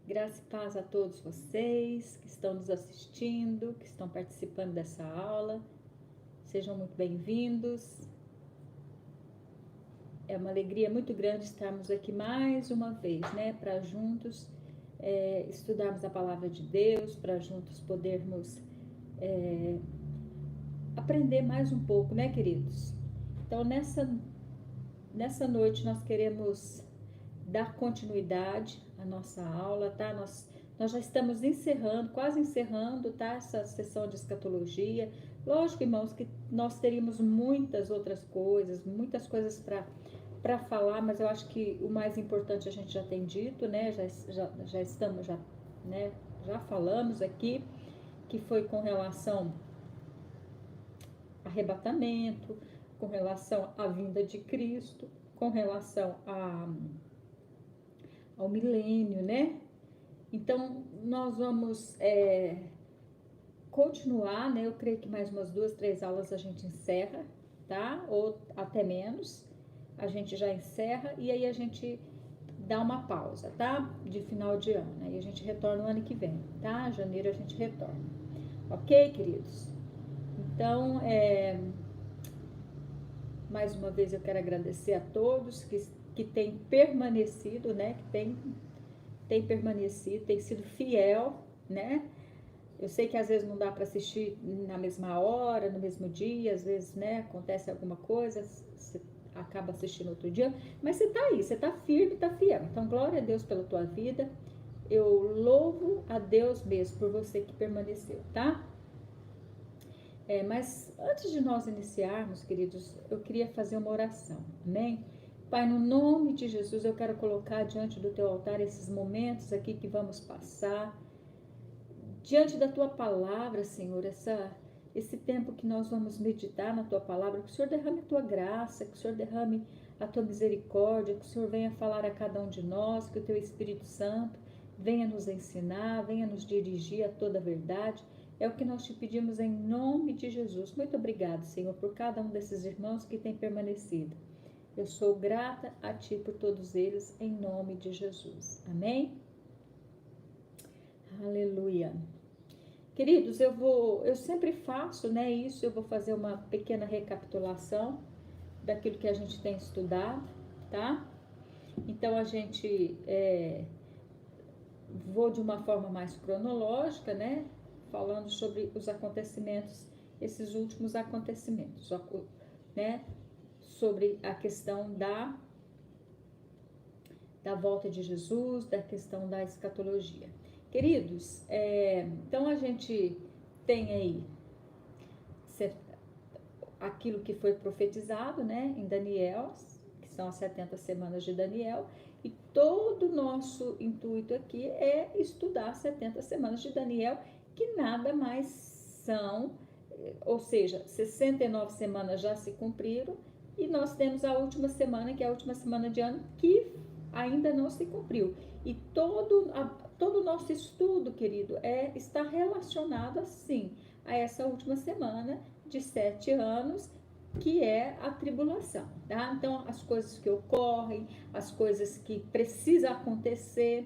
Graça e paz a todos vocês que estão nos assistindo, que estão participando dessa aula. Sejam muito bem-vindos. É uma alegria muito grande estarmos aqui mais uma vez, né? Para juntos estudarmos a palavra de Deus, para juntos podermos aprender mais um pouco, né, queridos? Então, nessa noite nós queremos dar continuidade à nossa aula, tá? Nós já estamos quase encerrando, tá? Essa sessão de escatologia. Lógico, irmãos, que nós teríamos muitas outras coisas, muitas coisas para falar, mas eu acho que o mais importante a gente já tem dito, né? Já falamos aqui, que foi com relação ao arrebatamento, com relação à vinda de Cristo, com relação ao milênio, né? Então, nós vamos continuar, né? Eu creio que mais umas 2, 3 aulas a gente encerra, tá? Ou até menos, a gente já encerra e aí a gente dá uma pausa, tá? De final de ano, aí a gente retorna no ano que vem, tá? Janeiro a gente retorna, ok, queridos? Então, mais uma vez eu quero agradecer a todos que têm permanecido, né? Que tem permanecido, tem sido fiel, né? Eu sei que às vezes não dá para assistir na mesma hora, no mesmo dia, às vezes, né, acontece alguma coisa, você acaba assistindo outro dia, mas você tá aí, você tá firme, tá fiel. Então, glória a Deus pela tua vida. Eu louvo a Deus mesmo por você que permaneceu, tá? Mas antes de nós iniciarmos, queridos, eu queria fazer uma oração, amém? Pai, no nome de Jesus, eu quero colocar diante do teu altar esses momentos aqui que vamos passar, diante da tua palavra, Senhor, esse tempo que nós vamos meditar na tua palavra, que o Senhor derrame a tua graça, que o Senhor derrame a tua misericórdia, que o Senhor venha falar a cada um de nós, que o teu Espírito Santo venha nos ensinar, venha nos dirigir a toda a verdade. É o que nós te pedimos em nome de Jesus. Muito obrigado, Senhor, por cada um desses irmãos que tem permanecido. Eu sou grata a Ti por todos eles, em nome de Jesus. Amém? Aleluia. Queridos, eu sempre faço, né, isso, eu vou fazer uma pequena recapitulação daquilo que a gente tem estudado, tá? Então, a gente vou de uma forma mais cronológica, né, falando sobre os acontecimentos, esses últimos acontecimentos, né, sobre a questão da volta de Jesus, da questão da escatologia. Queridos, então a gente tem aí aquilo que foi profetizado, né, em Daniel, que são as 70 semanas de Daniel, e todo o nosso intuito aqui é estudar as 70 semanas de Daniel, que nada mais são, ou seja, 69 semanas já se cumpriram, e nós temos a última semana, que é a última semana de ano, que ainda não se cumpriu. E todo o nosso estudo, querido, está relacionado, assim, a essa última semana de 7 anos, que é a tribulação, tá? Então, as coisas que ocorrem, as coisas que precisam acontecer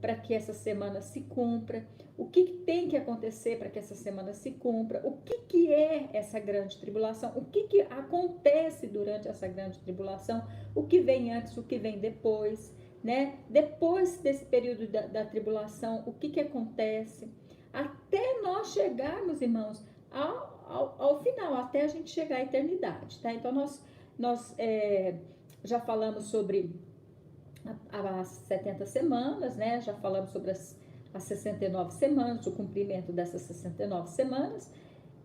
para que essa semana se cumpra, o que tem que acontecer para que essa semana se cumpra, o que é essa grande tribulação, o que acontece durante essa grande tribulação, o que vem antes, o que vem depois, né? Depois desse período da tribulação, o que acontece, até nós chegarmos, irmãos, ao final, até a gente chegar à eternidade, tá? Então, nós já falamos sobre as 70 semanas, né? Já falamos sobre as 69 semanas, o cumprimento dessas 69 semanas,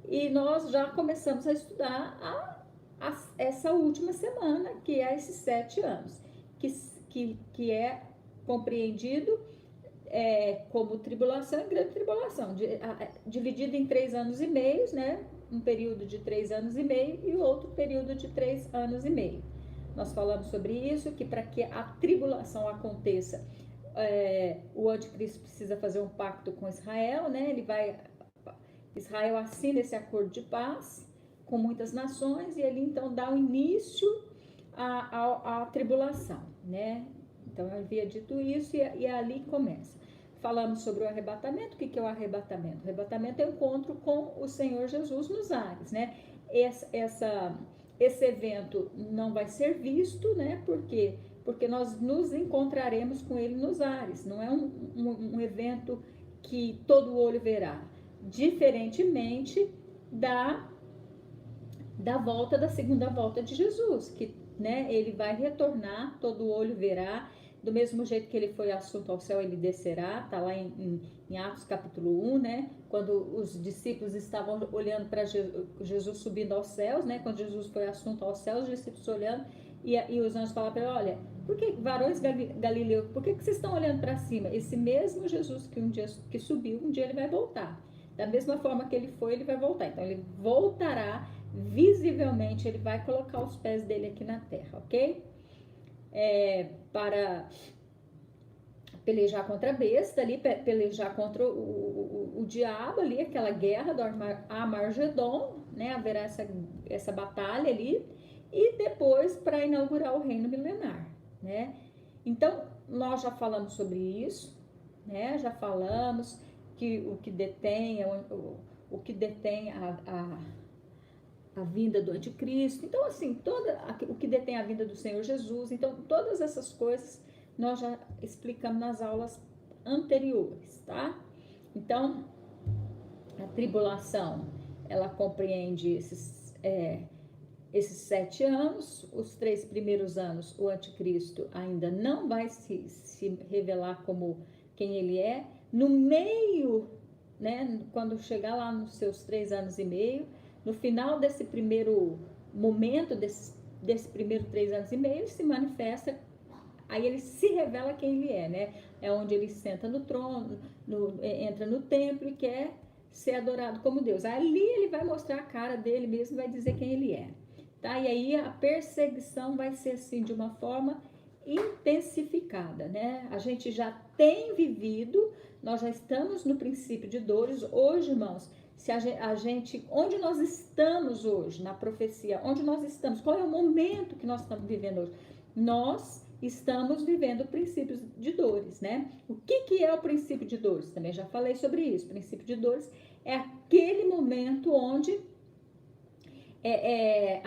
e nós já começamos a estudar essa última semana, que é esses 7 anos, que é compreendido como tribulação e grande tribulação, dividido em 3 anos e meio, né? Um período de 3 anos e meio e outro período de 3 anos e meio. Nós falamos sobre isso, que para que a tribulação aconteça, o anticristo precisa fazer um pacto com Israel, né? Israel assina esse acordo de paz com muitas nações e ele então dá o início à tribulação, né? Então eu havia dito isso e ali começa. falamos sobre o arrebatamento. O que é o arrebatamento? O arrebatamento é o encontro com o Senhor Jesus nos ares, né? Esse evento não vai ser visto, né? Por quê? Porque nós nos encontraremos com ele nos ares. Não é um evento que todo olho verá. Diferentemente da volta, da segunda volta de Jesus, que, né, ele vai retornar, todo olho verá, do mesmo jeito que ele foi assunto ao céu, ele descerá, tá lá em Atos capítulo 1, né, quando os discípulos estavam olhando para Jesus subindo aos céus, né, quando Jesus foi assunto aos céus, os discípulos olhando, e os anjos falaram para ele, olha, por que, varões galileus, por que vocês estão olhando para cima? Esse mesmo Jesus que um dia que subiu, um dia ele vai voltar. Da mesma forma que ele foi, ele vai voltar. Então, ele voltará visivelmente, ele vai colocar os pés dele aqui na terra, ok? Para pelejar contra a besta ali, pelejar contra o diabo ali, aquela guerra do Armagedon, né? Haverá essa batalha ali, e depois para inaugurar o reino milenar, né? Então, nós já falamos sobre isso, né? Já falamos que o que detém a vinda do anticristo. Então, assim, o que detém a vinda do Senhor Jesus. Então, todas essas coisas nós já explicamos nas aulas anteriores, tá? Então, a tribulação, ela compreende esses 7 anos. Os 3 primeiros anos, o anticristo ainda não vai se revelar como quem ele é. No meio, né, quando chegar lá nos seus 3 anos e meio, no final desse primeiro momento, desse primeiro 3 anos e meio, ele se manifesta, aí ele se revela quem ele é, né? É onde ele senta no trono, entra no templo e quer ser adorado como Deus. Ali ele vai mostrar a cara dele mesmo, vai dizer quem ele é, tá? E aí a perseguição vai ser assim, de uma forma intensificada, né? A gente já tem vivido, nós já estamos no princípio de dores. Hoje, irmãos, se a gente, onde nós estamos hoje, na profecia, onde nós estamos, qual é o momento que nós estamos vivendo hoje? Nós estamos vivendo princípios de dores, né? O que é o princípio de dores? Também já falei sobre isso. O princípio de dores é aquele momento onde é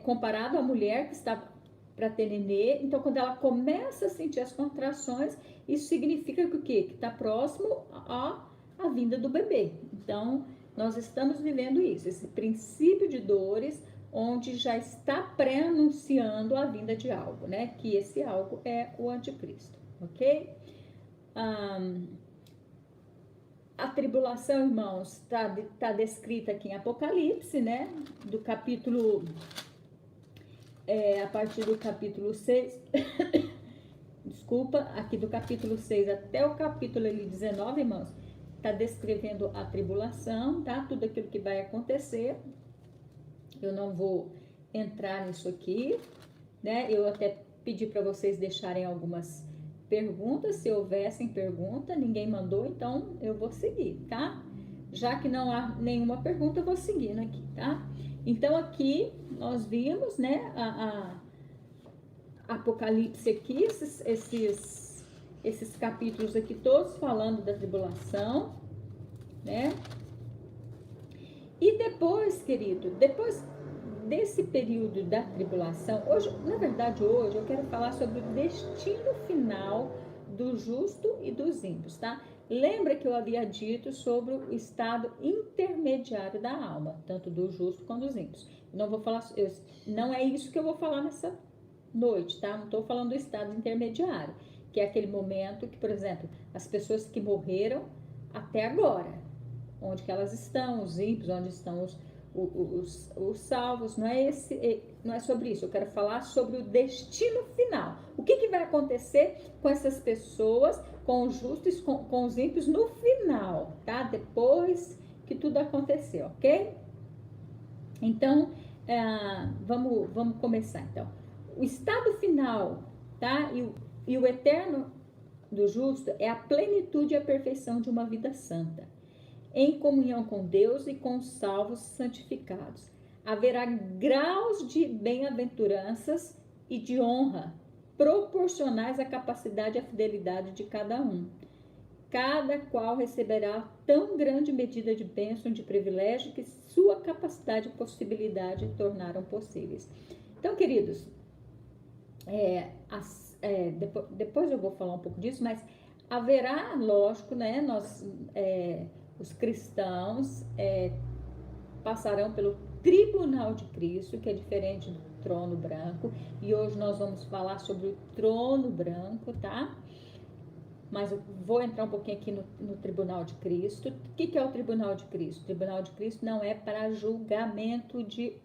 comparado à mulher que está para ter nenê. Então, quando ela começa a sentir as contrações, isso significa que o quê? Que está próximo à vinda do bebê. Então, nós estamos vivendo isso, esse princípio de dores, onde já está pré-anunciando a vinda de algo, né? Que esse algo é o anticristo, ok? A tribulação, irmãos, tá descrita aqui em Apocalipse, né? Do capítulo... a partir do capítulo 6... Desculpa, aqui do capítulo 6 até o capítulo 19, irmãos, tá descrevendo a tribulação, tá? Tudo aquilo que vai acontecer. Eu não vou entrar nisso aqui, né? Eu até pedi para vocês deixarem algumas perguntas, se houvessem pergunta, ninguém mandou, então eu vou seguir, tá? Já que não há nenhuma pergunta, eu vou seguindo aqui, tá? Então, aqui nós vimos, né, a Apocalipse aqui, esses capítulos aqui todos falando da tribulação, né? E depois, querido, depois desse período da tribulação, hoje, na verdade, hoje eu quero falar sobre o destino final do justo e dos ímpios, tá? Lembra que eu havia dito sobre o estado intermediário da alma, tanto do justo quanto dos ímpios. Não vou falar, não é isso que eu vou falar nessa noite, tá? Não estou falando do estado intermediário, que é aquele momento que, por exemplo, as pessoas que morreram até agora, onde que elas estão, os ímpios, onde estão os salvos, não é sobre isso. Eu quero falar sobre o destino final. O que vai acontecer com essas pessoas, com os justos, com os ímpios no final, tá? Depois que tudo aconteceu, ok? Então, vamos começar, então. O estado final, tá? E o eterno do justo é a plenitude e a perfeição de uma vida santa, em comunhão com Deus e com os salvos santificados. Haverá graus de bem-aventuranças e de honra proporcionais à capacidade e à fidelidade de cada um. cada qual receberá tão grande medida de bênção, de privilégio, que sua capacidade e possibilidade tornaram possíveis. Então, queridos, depois eu vou falar um pouco disso, mas haverá, lógico, né, os cristãos passarão pelo tribunal de Cristo, que é diferente do trono branco, e hoje nós vamos falar sobre o trono branco, tá? Mas eu vou entrar um pouquinho aqui no tribunal de Cristo. O que é o tribunal de Cristo? O tribunal de Cristo não é para julgamento de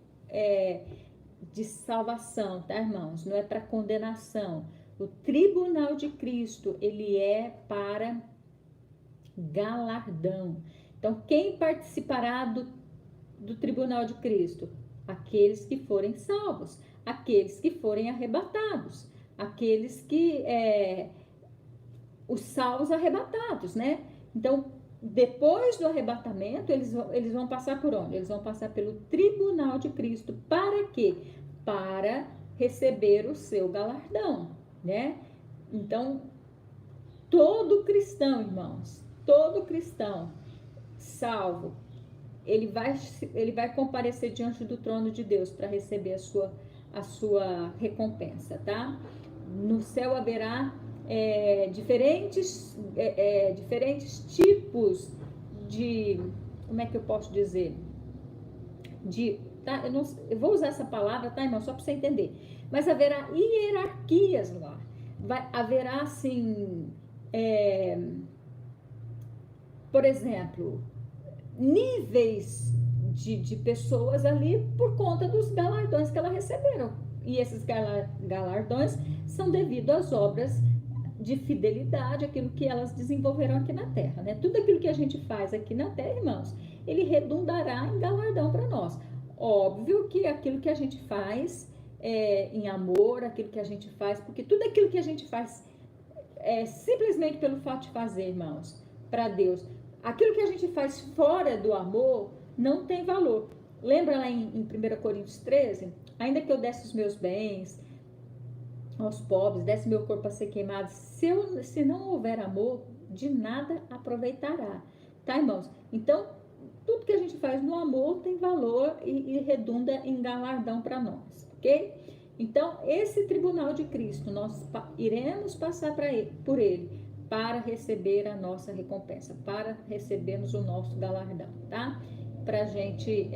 salvação, tá, irmãos? Não é para condenação. O tribunal de Cristo, ele é para galardão. Então, quem participará do tribunal de Cristo? Aqueles que forem salvos, aqueles que forem arrebatados, aqueles que os salvos arrebatados, né? Então, depois do arrebatamento, eles vão passar por onde? Eles vão passar pelo tribunal de Cristo. Para quê? Para receber o seu galardão, né? Então, todo cristão, irmãos, todo cristão salvo, ele vai comparecer diante do trono de Deus para receber a sua recompensa, tá? No céu haverá diferentes tipos de, como é que eu posso dizer? Tá? Eu vou usar essa palavra, tá, irmão? Só para você entender. Mas haverá hierarquias lá. Haverá, assim, por exemplo, níveis de pessoas ali por conta dos galardões que elas receberam. E esses galardões são devido às obras de fidelidade, aquilo que elas desenvolveram aqui na Terra, né? Tudo aquilo que a gente faz aqui na Terra, irmãos, ele redundará em galardão para nós. Óbvio que aquilo que a gente faz em amor, aquilo que a gente faz, porque tudo aquilo que a gente faz simplesmente pelo fato de fazer, irmãos, para Deus. Aquilo que a gente faz fora do amor não tem valor. Lembra lá em 1 Coríntios 13? Ainda que eu desse os meus bens aos pobres, desse meu corpo a ser queimado, se não houver amor, de nada aproveitará. Tá, irmãos? Então, tudo que a gente faz no amor tem valor e redunda em galardão para nós, ok? Então, esse tribunal de Cristo, nós iremos passar por ele para receber a nossa recompensa, para recebermos o nosso galardão, tá? Pra gente,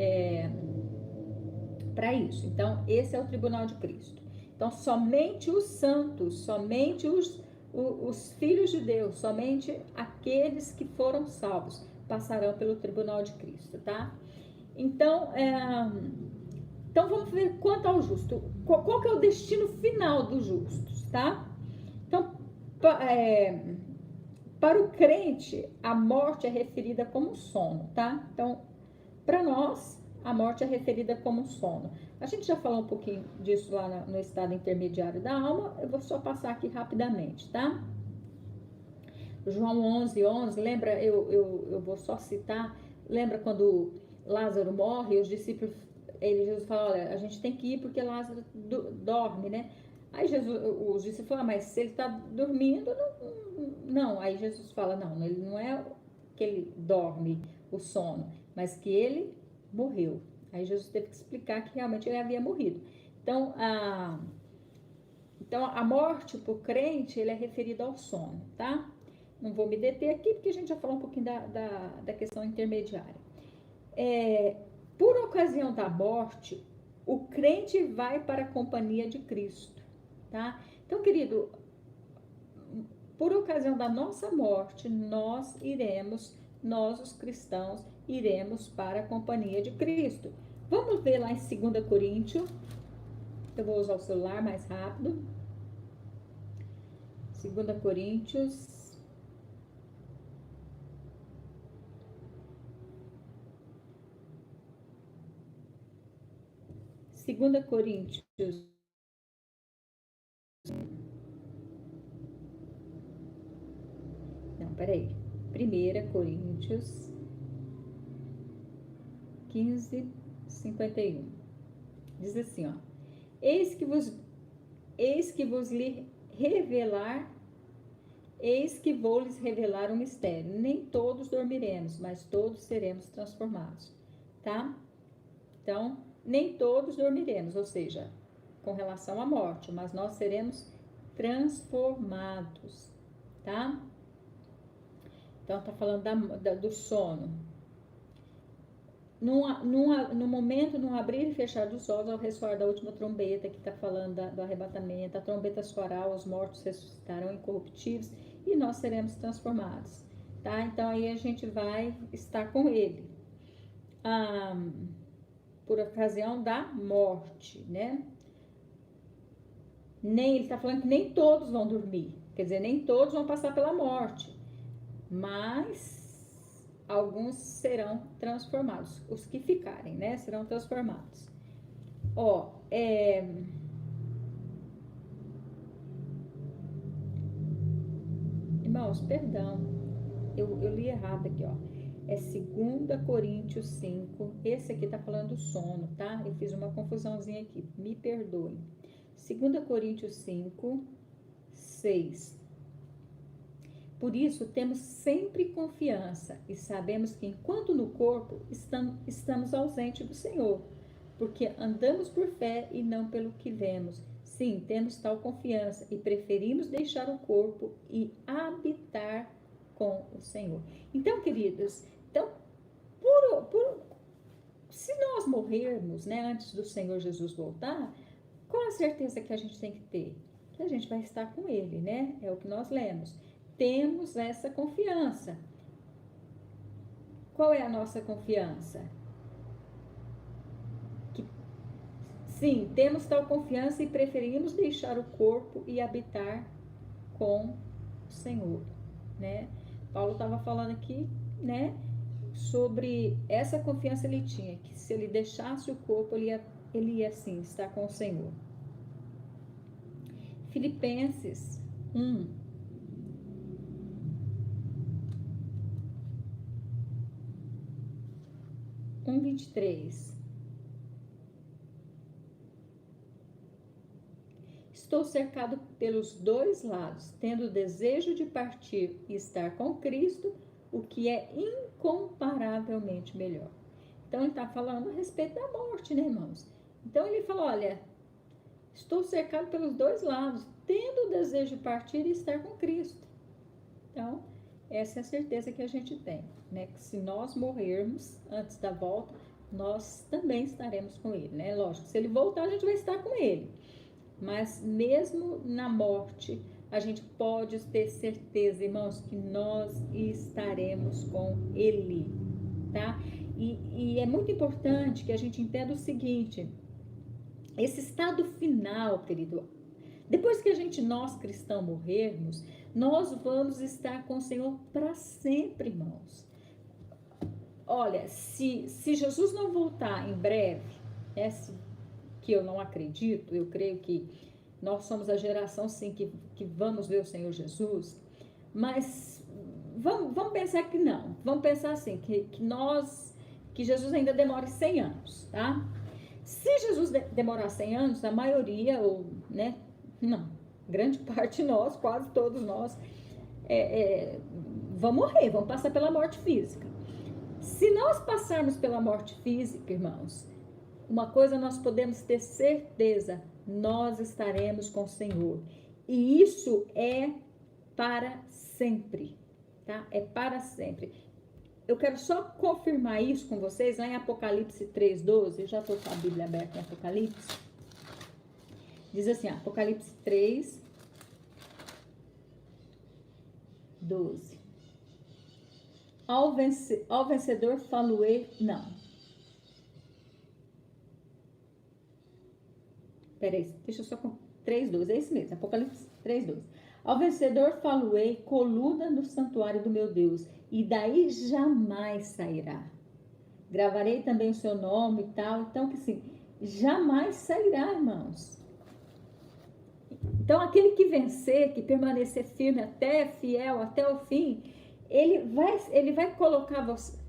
para isso. Então, esse é o tribunal de Cristo. Então, somente os santos, somente os filhos de Deus, somente aqueles que foram salvos passarão pelo tribunal de Cristo, tá? Então, então vamos ver quanto ao justo. Qual que é o destino final dos justos, tá? Então, para o crente, a morte é referida como sono, tá? Então, para nós, a morte é referida como sono. A gente já falou um pouquinho disso lá no estado intermediário da alma, eu vou só passar aqui rapidamente, tá? João 11:11, lembra, eu vou só citar, lembra quando Lázaro morre, os discípulos, Jesus fala, olha, a gente tem que ir porque Lázaro dorme, né? Aí os discípulos falam, mas se ele está dormindo, não. Aí Jesus fala, não, ele não é que ele dorme o sono, mas que ele morreu. Aí Jesus teve que explicar que realmente ele havia morrido. Então, a morte por crente, ele é referido ao sono, tá? Não vou me deter aqui, porque a gente já falou um pouquinho da questão intermediária. Por ocasião da morte, o crente vai para a companhia de Cristo, tá? Então, querido, por ocasião da nossa morte, nós, os cristãos, iremos para a companhia de Cristo. Vamos ver lá em 2 Coríntios. Eu vou usar o celular mais rápido. 2 Coríntios. Segunda Coríntios. Não, peraí. 1 Coríntios 15:51. Diz assim, ó. Eis que vos lhe revelar Eis que vou lhes revelar um mistério. Nem todos dormiremos, mas todos seremos transformados, tá? Então, nem todos dormiremos, ou seja, com relação à morte, mas nós seremos transformados, tá? Então, tá falando do sono. No momento, no abrir e fechar dos olhos, ao ressoar da última trombeta, que está falando do arrebatamento, a trombeta soará, os mortos ressuscitarão incorruptíveis e nós seremos transformados, tá? Então, aí a gente vai estar com ele, por ocasião da morte, né? Ele está falando que nem todos vão dormir, quer dizer, nem todos vão passar pela morte, mas alguns serão transformados, os que ficarem, né, serão transformados. Irmãos, perdão, eu li errado aqui, ó. É 2 Coríntios 5, esse aqui tá falando do sono, tá? Eu fiz uma confusãozinha aqui, me perdoem. 2 Coríntios 5, 6. Por isso, temos sempre confiança e sabemos que, enquanto no corpo, estamos ausentes do Senhor, porque andamos por fé e não pelo que vemos. Sim, temos tal confiança e preferimos deixar o corpo e habitar com o Senhor. Então, queridos, se nós morrermos, né, antes do Senhor Jesus voltar, qual a certeza que a gente tem que ter? Que a gente vai estar com Ele, né? É o que nós lemos. Temos essa confiança. Qual é a nossa confiança? Sim, temos tal confiança e preferimos deixar o corpo e habitar com o Senhor, né? Paulo estava falando aqui, né, sobre essa confiança ele tinha, que se ele deixasse o corpo, ele ia sim estar com o Senhor. Filipenses 1:23. Estou cercado pelos dois lados, tendo o desejo de partir e estar com Cristo, o que é incomparavelmente melhor. Então, ele está falando a respeito da morte, né, irmãos? Então, ele fala, olha, estou cercado pelos dois lados, tendo o desejo de partir e estar com Cristo. Então, essa é a certeza que a gente tem, né? Que se nós morrermos antes da volta, nós também estaremos com Ele, né? Lógico, se Ele voltar, a gente vai estar com Ele. Mas mesmo na morte, a gente pode ter certeza, irmãos, que nós estaremos com Ele, tá? E é muito importante que a gente entenda o seguinte, esse estado final, querido, depois que nós cristãos morrermos, nós vamos estar com o Senhor para sempre, irmãos. Olha, se Jesus não voltar em breve, que eu não acredito, eu creio que nós somos a geração, sim, que vamos ver o Senhor Jesus, mas vamos pensar que não, vamos pensar assim, que Jesus ainda demore 100 anos, tá? Se Jesus demorar 100 anos, a maioria, ou, né, não, grande parte de nós, quase todos nós, vão morrer, vão passar pela morte física. Se nós passarmos pela morte física, irmãos, uma coisa nós podemos ter certeza, nós estaremos com o Senhor. E isso é para sempre, tá? É para sempre. Eu quero só confirmar isso com vocês, lá em Apocalipse 3:12, eu já estou com a Bíblia aberta em Apocalipse. Diz assim, Apocalipse 3:12. Ao vencedor falo-ei, não. Peraí, deixa eu só com 3:12, é isso mesmo, Apocalipse 3:12. Ao vencedor falo-ei, coluna no santuário do meu Deus, e daí jamais sairá. Gravarei também o seu nome e tal, então que assim, jamais sairá, irmãos. Então aquele que vencer, que permanecer firme fiel até o fim, ele vai colocar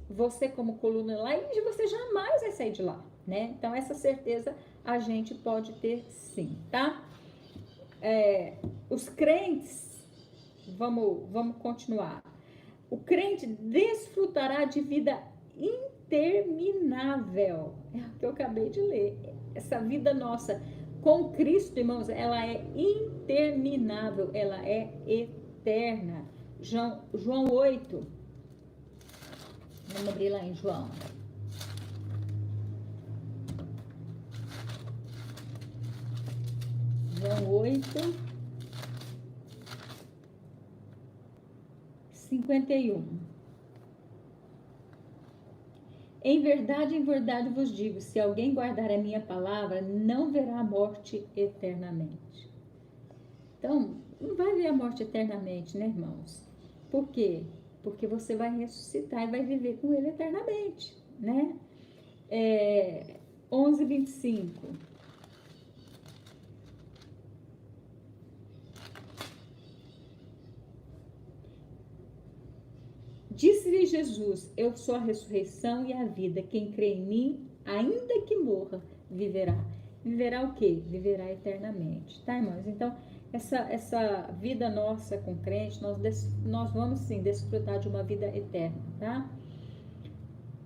você como coluna lá e você jamais vai sair de lá, né? Então essa certeza a gente pode ter sim, tá? Os crentes Vamos continuar. O crente desfrutará de vida interminável. É o que eu acabei de ler. Essa vida nossa com Cristo, irmãos, ela é interminável, ela é eterna. João 8. Vamos abrir lá em João. João 8, 51. Em verdade vos digo, se alguém guardar a minha palavra, não verá a morte eternamente. Então, não vai ver a morte eternamente, né, irmãos? Por quê? Porque você vai ressuscitar e vai viver com ele eternamente, né? 11:25. Disse-lhe Jesus, eu sou a ressurreição e a vida. Quem crê em mim, ainda que morra, viverá. Viverá o quê? Viverá eternamente. Tá, irmãos? Então, essa vida nossa com crente, nós vamos sim desfrutar de uma vida eterna, tá?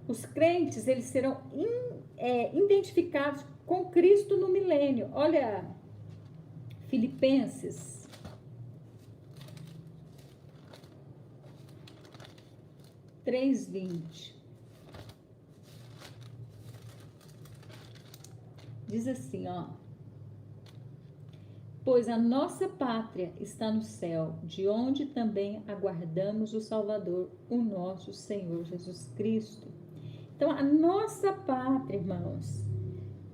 Os crentes, eles serão identificados com Cristo no milênio. Olha, Filipenses 3:20. Diz assim, ó. Pois a nossa pátria está no céu, de onde também aguardamos o Salvador, o nosso Senhor Jesus Cristo. Então, a nossa pátria, irmãos,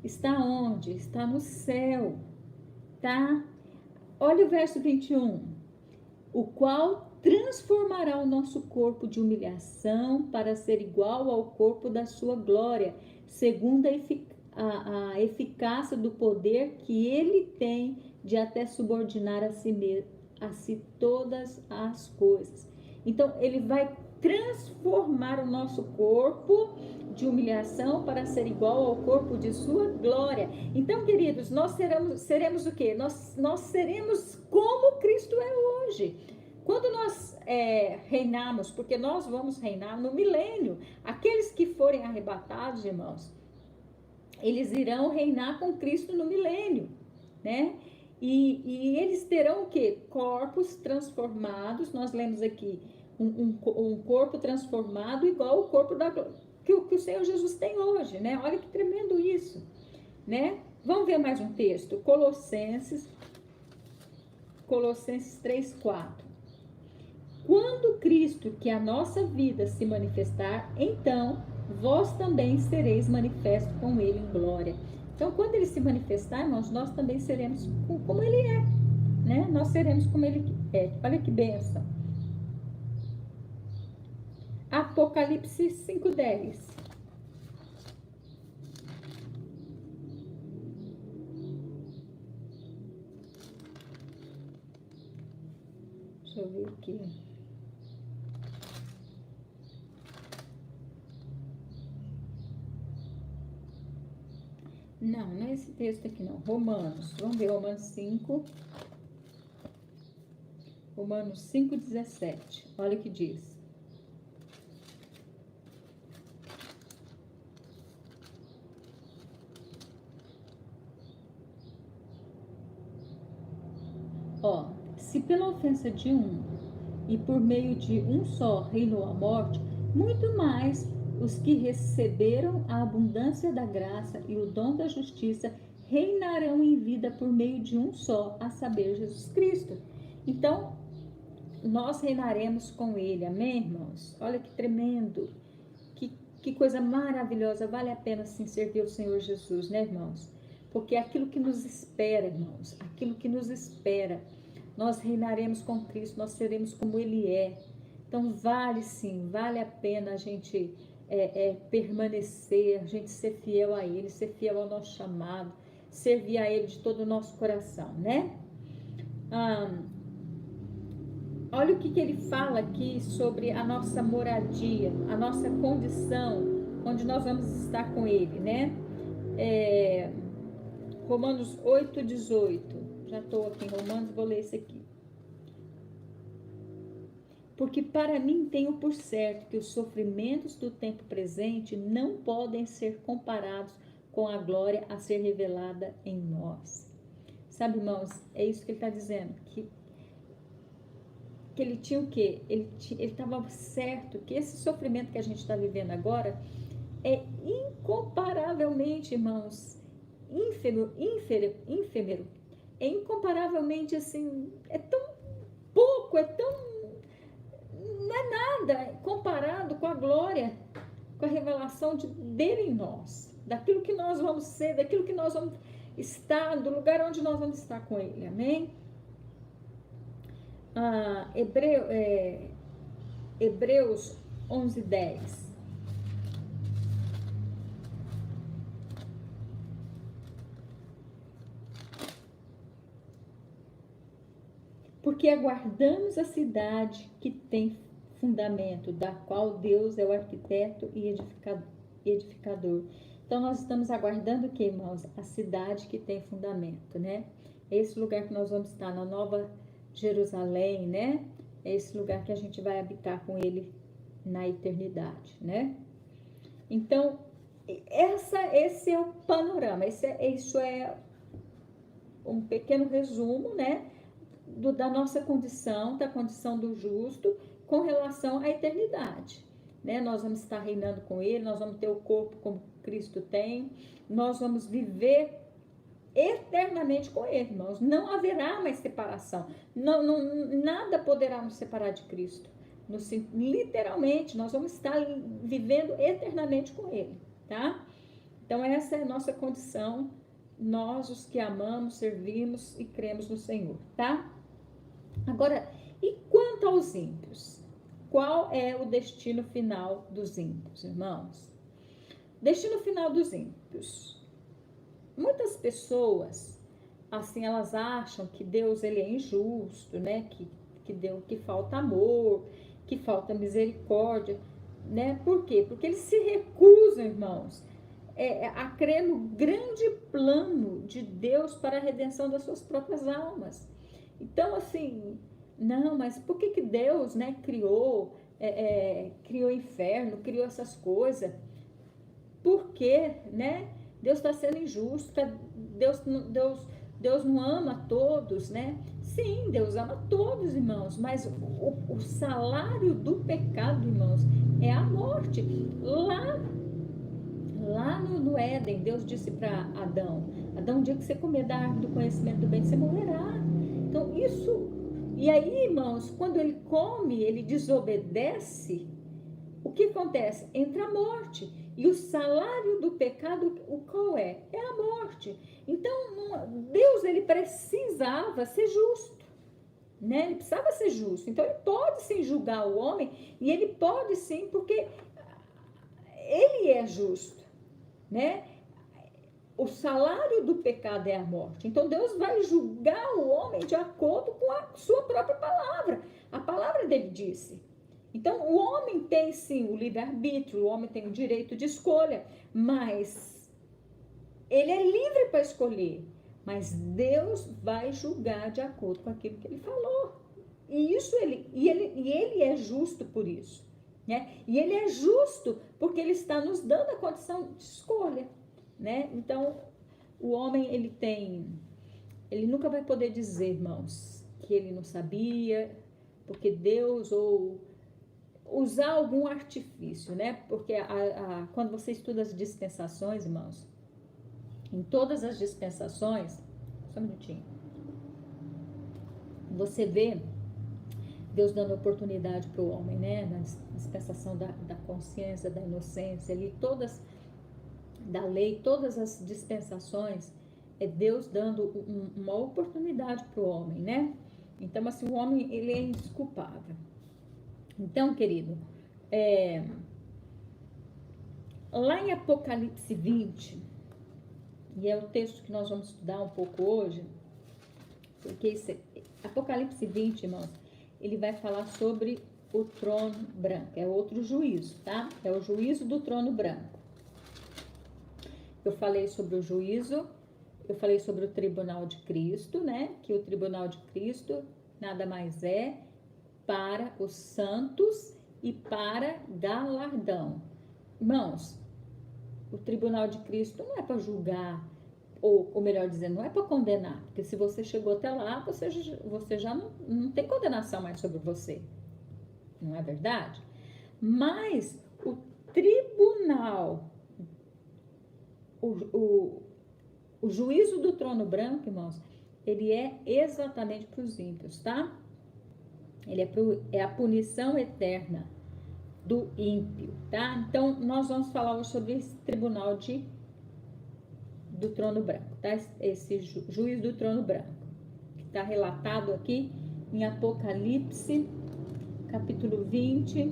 está onde? Está no céu, tá? Olha o verso 21. O qual transformará o nosso corpo de humilhação para ser igual ao corpo da sua glória, segundo a eficácia do poder que ele tem de até subordinar a si mesmo, a si todas as coisas. Então, ele vai transformar o nosso corpo de humilhação para ser igual ao corpo de sua glória. Então, queridos, nós seremos o quê? Nós seremos como Cristo é hoje. Quando nós reinarmos, porque nós vamos reinar no milênio, aqueles que forem arrebatados, irmãos, eles irão reinar com Cristo no milênio, né? E eles terão o quê? Corpos transformados. Nós lemos aqui um corpo transformado igual ao corpo que o Senhor Jesus tem hoje, né? Olha que tremendo isso, né? Vamos ver mais um texto. Colossenses 3:4. Quando Cristo, que é a nossa vida, se manifestar, então vós também sereis manifestos com ele em glória. Então, quando ele se manifestar, irmãos, nós também seremos como ele é, né? Nós seremos como ele é. Olha que bênção. Apocalipse 5:10. Deixa eu ver aqui. Não é esse texto aqui não. Romanos. Vamos ver Romanos 5. Romanos 5:17. Olha o que diz. Ó, se pela ofensa de um e por meio de um só reinou a morte, muito mais os que receberam a abundância da graça e o dom da justiça reinarão em vida por meio de um só, a saber, Jesus Cristo. Então, nós reinaremos com ele, amém, irmãos? Olha que tremendo, que coisa maravilhosa, vale a pena sim servir o Senhor Jesus, né, irmãos? Porque aquilo que nos espera, irmãos, aquilo que nos espera, nós reinaremos com Cristo, nós seremos como ele é. Então vale sim, vale a pena a gente permanecer, a gente ser fiel a ele, ser fiel ao nosso chamado, servir a ele de todo o nosso coração, né? Olha o que ele fala aqui sobre a nossa moradia, a nossa condição, onde nós vamos estar com ele, né? Romanos 8:18. Já estou aqui em Romanos, vou ler esse aqui. Porque para mim tenho por certo que os sofrimentos do tempo presente não podem ser comparados com a glória a ser revelada em nós. Sabe, irmãos, é isso que ele está dizendo, que ele tinha o quê? Ele estava certo que esse sofrimento que a gente está vivendo agora é incomparavelmente, irmãos, ínfero, é incomparavelmente assim, é tão pouco, não é nada comparado com a glória, com a revelação dele em nós, daquilo que nós vamos ser, daquilo que nós vamos estar, do lugar onde nós vamos estar com ele, amém? Hebreus 11:10. Porque aguardamos a cidade que tem fundamento, da qual Deus é o arquiteto e edificador. Então, nós estamos aguardando o que, irmãos? A cidade que tem fundamento, né? É esse lugar que nós vamos estar, na Nova Jerusalém, né? É esse lugar que a gente vai habitar com ele na eternidade, né? Então, esse é o panorama, isso é um pequeno resumo, né? Da nossa condição, da condição do justo, com relação à eternidade, né? Nós vamos estar reinando com ele, nós vamos ter o corpo como Cristo tem, nós vamos viver eternamente com ele, irmãos. Não haverá mais separação, nada poderá nos separar de Cristo. Literalmente, nós vamos estar vivendo eternamente com ele, tá? Então, essa é a nossa condição, nós os que amamos, servimos e cremos no Senhor, tá? Agora, e quanto aos ímpios? Qual é o destino final dos ímpios, irmãos? Destino final dos ímpios. Muitas pessoas, assim, elas acham que Deus, ele é injusto, né? Que falta amor, que falta misericórdia, né? Por quê? Porque eles se recusam, irmãos, a crer no grande plano de Deus para a redenção das suas próprias almas. Então, assim, não, mas por que Deus, né, criou o inferno, criou essas coisas? Por quê, né? Deus está sendo injusto, Deus não ama todos, né? Sim, Deus ama todos, irmãos, mas o salário do pecado, irmãos, é a morte. Lá no Éden, Deus disse para Adão, o dia que você comer da árvore do conhecimento do bem, você morrerá. Então, e aí, irmãos, quando ele come, ele desobedece, o que acontece? Entra a morte. E o salário do pecado, qual é? É a morte. Então, Deus, ele precisava ser justo, né? Ele precisava ser justo. Então, ele pode sim julgar o homem, e ele pode sim, porque ele é justo, né? O salário do pecado é a morte. Então, Deus vai julgar o homem de acordo com a sua própria palavra. A palavra dele disse. Então, o homem tem sim o livre-arbítrio, o homem tem o direito de escolha, mas ele é livre para escolher. Mas Deus vai julgar de acordo com aquilo que ele falou. E ele é justo por isso, né? E ele é justo porque ele está nos dando a condição de escolha, né? Então, o homem, ele nunca vai poder dizer, irmãos, que ele não sabia, porque Deus, ou usar algum artifício, né? Porque quando você estuda as dispensações, irmãos, em todas as dispensações, só um minutinho, você vê Deus dando oportunidade para o homem, né? Na dispensação da consciência, da inocência, ali todas, da lei, todas as dispensações, é Deus dando uma oportunidade para o homem, né? Então, assim, o homem, ele é indesculpável. Então, querido, lá em Apocalipse 20, e é o texto que nós vamos estudar um pouco hoje, porque Apocalipse 20, irmãos, ele vai falar sobre o trono branco, é outro juízo, tá? É o juízo do trono branco. Eu falei sobre o juízo, eu falei sobre o tribunal de Cristo, né? Que o tribunal de Cristo nada mais é para os santos e para galardão. Irmãos, o tribunal de Cristo não é para julgar, ou melhor dizendo, não é para condenar, porque se você chegou até lá, você já não tem condenação mais sobre você, não é verdade? Mas o tribunal, o juízo do trono branco, irmãos, ele é exatamente para os ímpios, tá? Ele é a punição eterna do ímpio, tá? Então, nós vamos falar hoje sobre esse tribunal do trono branco, tá? Esse juiz do trono branco, que está relatado aqui em Apocalipse, capítulo 20.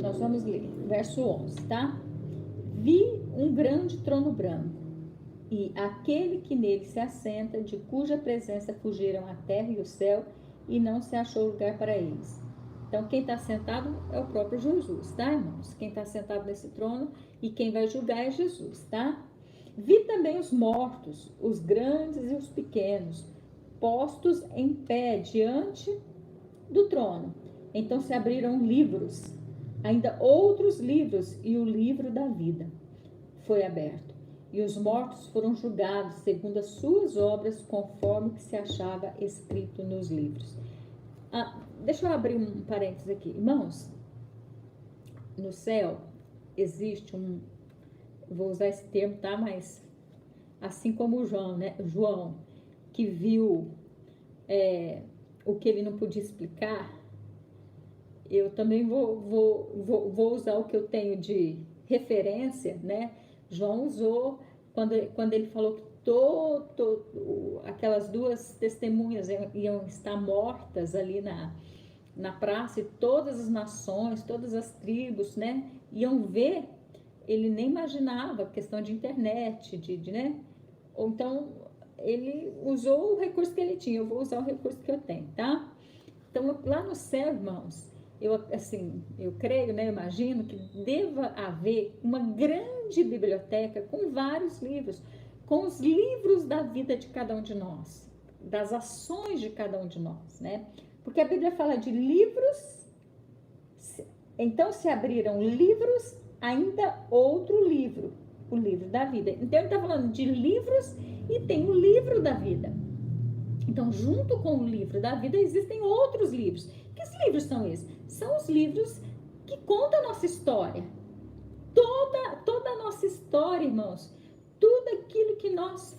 Nós vamos ler, verso 11, tá? Vi um grande trono branco, e aquele que nele se assenta, de cuja presença fugiram a terra e o céu, e não se achou lugar para eles. Então, quem está sentado é o próprio Jesus, tá, irmãos? Quem está sentado nesse trono e quem vai julgar é Jesus, tá? Vi também os mortos, os grandes e os pequenos, postos em pé diante do trono. Então se abriram livros, ainda outros livros, e o livro da vida foi aberto. E os mortos foram julgados segundo as suas obras, conforme que se achava escrito nos livros. Deixa eu abrir um parênteses aqui. Irmãos, no céu existe vou usar esse termo, tá? Mas assim como o João, né? João, que viu o que ele não podia explicar, eu também vou usar o que eu tenho de referência, né? João usou quando ele falou que aquelas duas testemunhas iam estar mortas ali na praça, e todas as nações, todas as tribos, né, iam ver. Ele nem imaginava questão de internet, né? Ou então ele usou o recurso que ele tinha. Eu vou usar o recurso que eu tenho, tá? Então lá no céu, irmãos, eu creio, né, eu imagino que deva haver uma grande biblioteca com vários livros, com os livros da vida de cada um de nós, das ações de cada um de nós, né? Porque a Bíblia fala de livros, então se abriram livros, ainda outro livro, o livro da vida. Então ele está falando de livros e tem o livro da vida. Então, junto com o livro da vida, existem outros livros. Que livros são esses? São os livros que contam a nossa história. Toda a nossa história, irmãos. Tudo aquilo que nós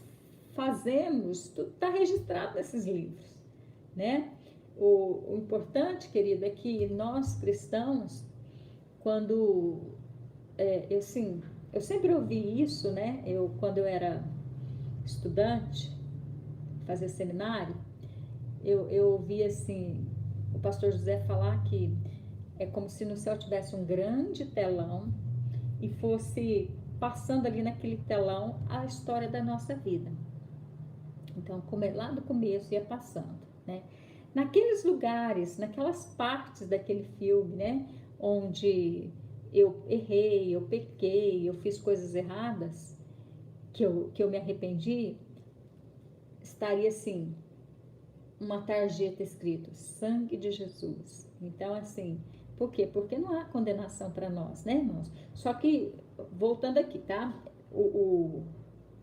fazemos, tudo está registrado nesses livros, né? O importante, querido, é que nós cristãos, quando... eu sempre ouvi isso, né? Quando eu era estudante, fazer seminário, eu ouvi assim, o pastor José falar que é como se no céu tivesse um grande telão e fosse passando ali naquele telão a história da nossa vida. Então, lá do começo ia passando, né? Naqueles lugares, naquelas partes daquele filme, né? Onde eu errei, eu pequei, eu fiz coisas erradas, que eu me arrependi, estaria assim, uma tarjeta escrito, sangue de Jesus. Então, assim, por quê? Porque não há condenação para nós, né, irmãos? Só que, voltando aqui, tá?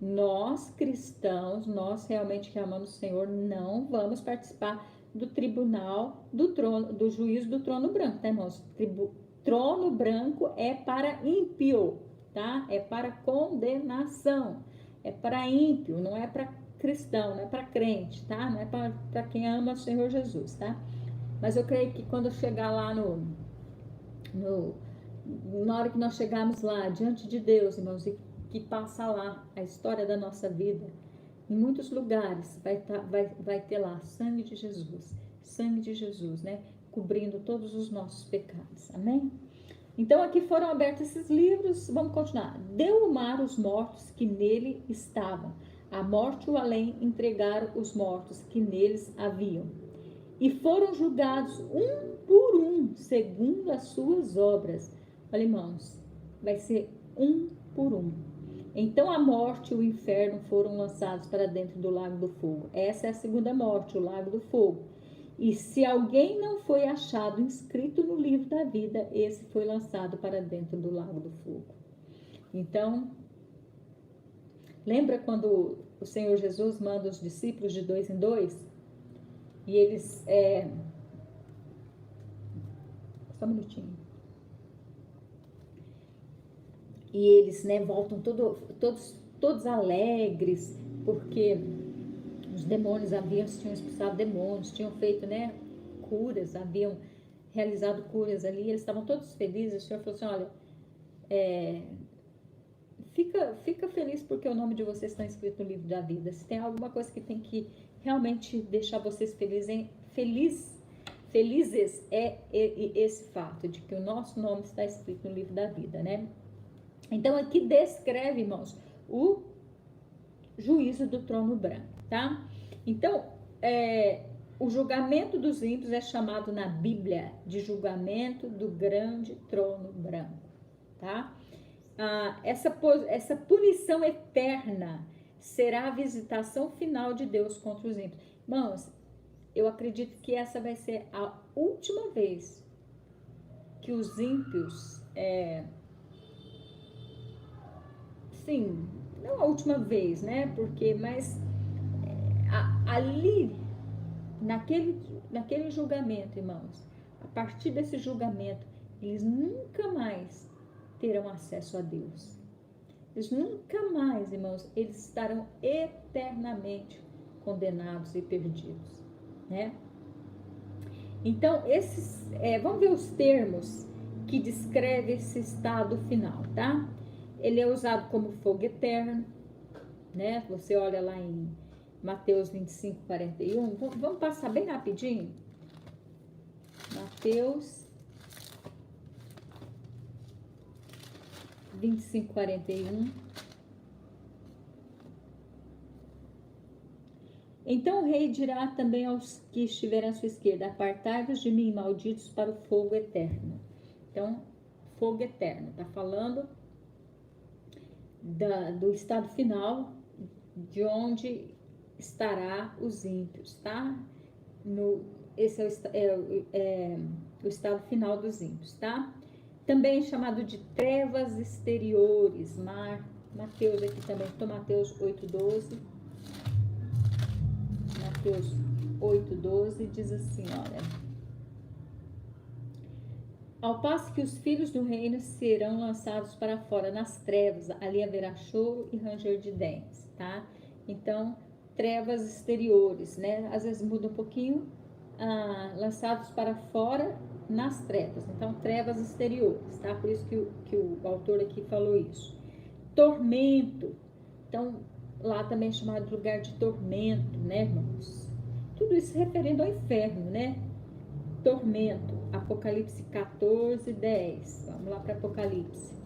Nós, cristãos, nós realmente que amamos o Senhor, não vamos participar do tribunal do trono, do juízo do trono branco, tá, irmãos? Trono branco é para ímpio, tá? É para condenação, é para ímpio, não é para cristão, não é para crente, tá? Não é para quem ama o Senhor Jesus, tá? Mas eu creio que quando chegar lá na hora que nós chegarmos lá diante de Deus, irmãos, e que passa lá a história da nossa vida, em muitos lugares vai ter lá sangue de Jesus, né? Cobrindo todos os nossos pecados, amém? Então aqui foram abertos esses livros, vamos continuar. Deu o mar os mortos que nele estavam, a morte e o além entregaram os mortos que neles haviam, e foram julgados um por um, segundo as suas obras. Olha, irmãos, vai ser um por um. Então a morte e o inferno foram lançados para dentro do lago do fogo. Essa é a segunda morte, o lago do fogo. E se alguém não foi achado inscrito no livro da vida, esse foi lançado para dentro do lago do fogo. Então, lembra quando o Senhor Jesus manda os discípulos de 2 em 2? E eles... Só um minutinho. E eles, né, voltam todos alegres, porque os demônios tinham expulsado demônios, tinham feito, né, curas, haviam realizado curas ali, eles estavam todos felizes. O Senhor falou assim, olha, fica feliz porque o nome de vocês está escrito no livro da vida. Se tem alguma coisa que tem que realmente deixar vocês felizes é esse fato de que o nosso nome está escrito no livro da vida, né? Então aqui descreve, irmãos, o juízo do trono branco, tá? Então, o julgamento dos ímpios é chamado na Bíblia de julgamento do grande trono branco, tá? Essa punição eterna será a visitação final de Deus contra os ímpios. Irmãos, eu acredito que essa vai ser a última vez que os ímpios, sim, não a última vez, né? Mas ali, naquele julgamento, irmãos, a partir desse julgamento, eles nunca mais terão acesso a Deus. Eles nunca mais, irmãos, eles estarão eternamente condenados e perdidos, né? Então, vamos ver os termos que descrevem esse estado final, tá? Ele é usado como fogo eterno, né? Você olha lá em Mateus 25, 41. Vamos passar bem rapidinho. Mateus 25, 41. Então o rei dirá também aos que estiverem à sua esquerda: apartai-vos de mim, malditos, para o fogo eterno. Então, fogo eterno, está falando do estado final, de onde estará os ímpios, tá? Esse é o estado final dos ímpios, tá? Também chamado de trevas exteriores. Mateus aqui também, então Mateus 8:12. Mateus 8:12 diz assim, olha: ao passo que os filhos do reino serão lançados para fora nas trevas, ali haverá choro e ranger de dentes, tá? Então, trevas exteriores, né? Às vezes muda um pouquinho, lançados para fora nas trevas. Então, trevas exteriores, tá? Por isso que o autor aqui falou isso. Tormento. Então, lá também é chamado de lugar de tormento, né, irmãos? Tudo isso referindo ao inferno, né? Tormento. Apocalipse 14:10. Vamos lá para Apocalipse.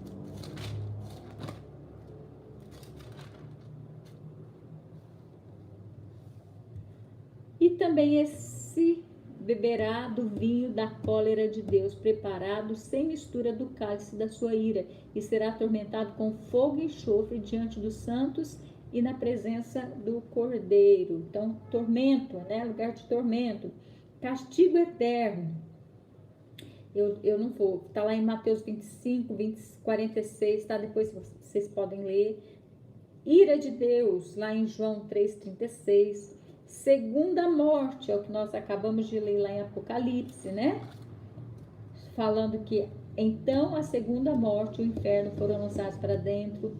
E também esse beberá do vinho da cólera de Deus, preparado sem mistura do cálice da sua ira, e será atormentado com fogo e enxofre diante dos santos e na presença do Cordeiro. Então, tormento, né? Lugar de tormento. Castigo eterno. Eu não vou, tá lá em Mateus 25, 46, tá? Depois vocês podem ler. Ira de Deus, lá em João 3:36. Segunda morte, é o que nós acabamos de ler lá em Apocalipse, né? Falando que então a segunda morte, o inferno, foram lançados para dentro.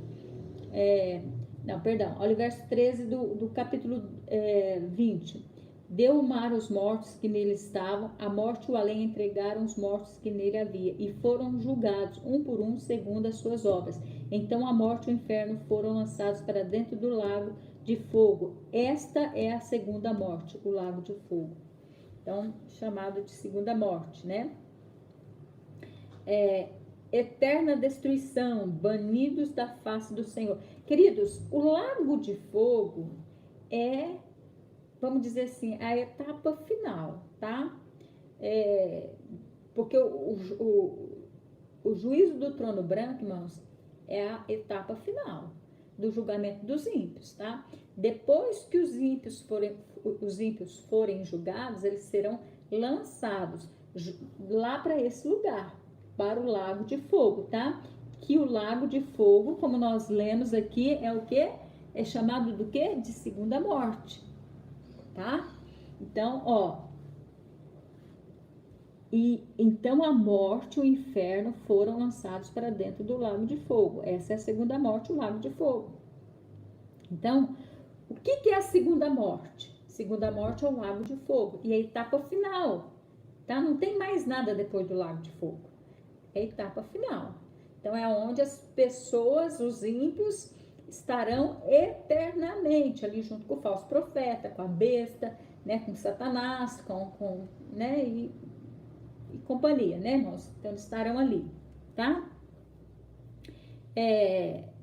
Olha o verso 13 do capítulo 20. Deu o mar os mortos que nele estavam, a morte e o além entregaram os mortos que nele havia, e foram julgados, um por um, segundo as suas obras. Então a morte e o inferno foram lançados para dentro do lago de fogo. Esta é a segunda morte, o lago de fogo. Então, chamado de segunda morte, né? Eterna destruição, banidos da face do Senhor. Queridos, o lago de fogo é, vamos dizer assim, a etapa final, tá? Porque o juízo do trono branco, irmãos, é a etapa final do julgamento dos ímpios, tá? depois que os ímpios forem julgados, eles serão lançados lá para esse lugar, para o lago de fogo, tá? Que o lago de fogo, como nós lemos aqui, é o quê? É chamado do quê? De segunda morte, tá? Então, ó, e então a morte e o inferno foram lançados para dentro do lago de fogo. Essa é a segunda morte, o lago de fogo. Então, o que é a segunda morte? Segunda morte é o lago de fogo. E a etapa final, tá? Não tem mais nada depois do lago de fogo. É a etapa final. Então, é onde as pessoas, os ímpios, estarão eternamente ali junto com o falso profeta, com a besta, né? Com Satanás, né? E companhia, né, irmãos? Então, eles estarão ali, tá?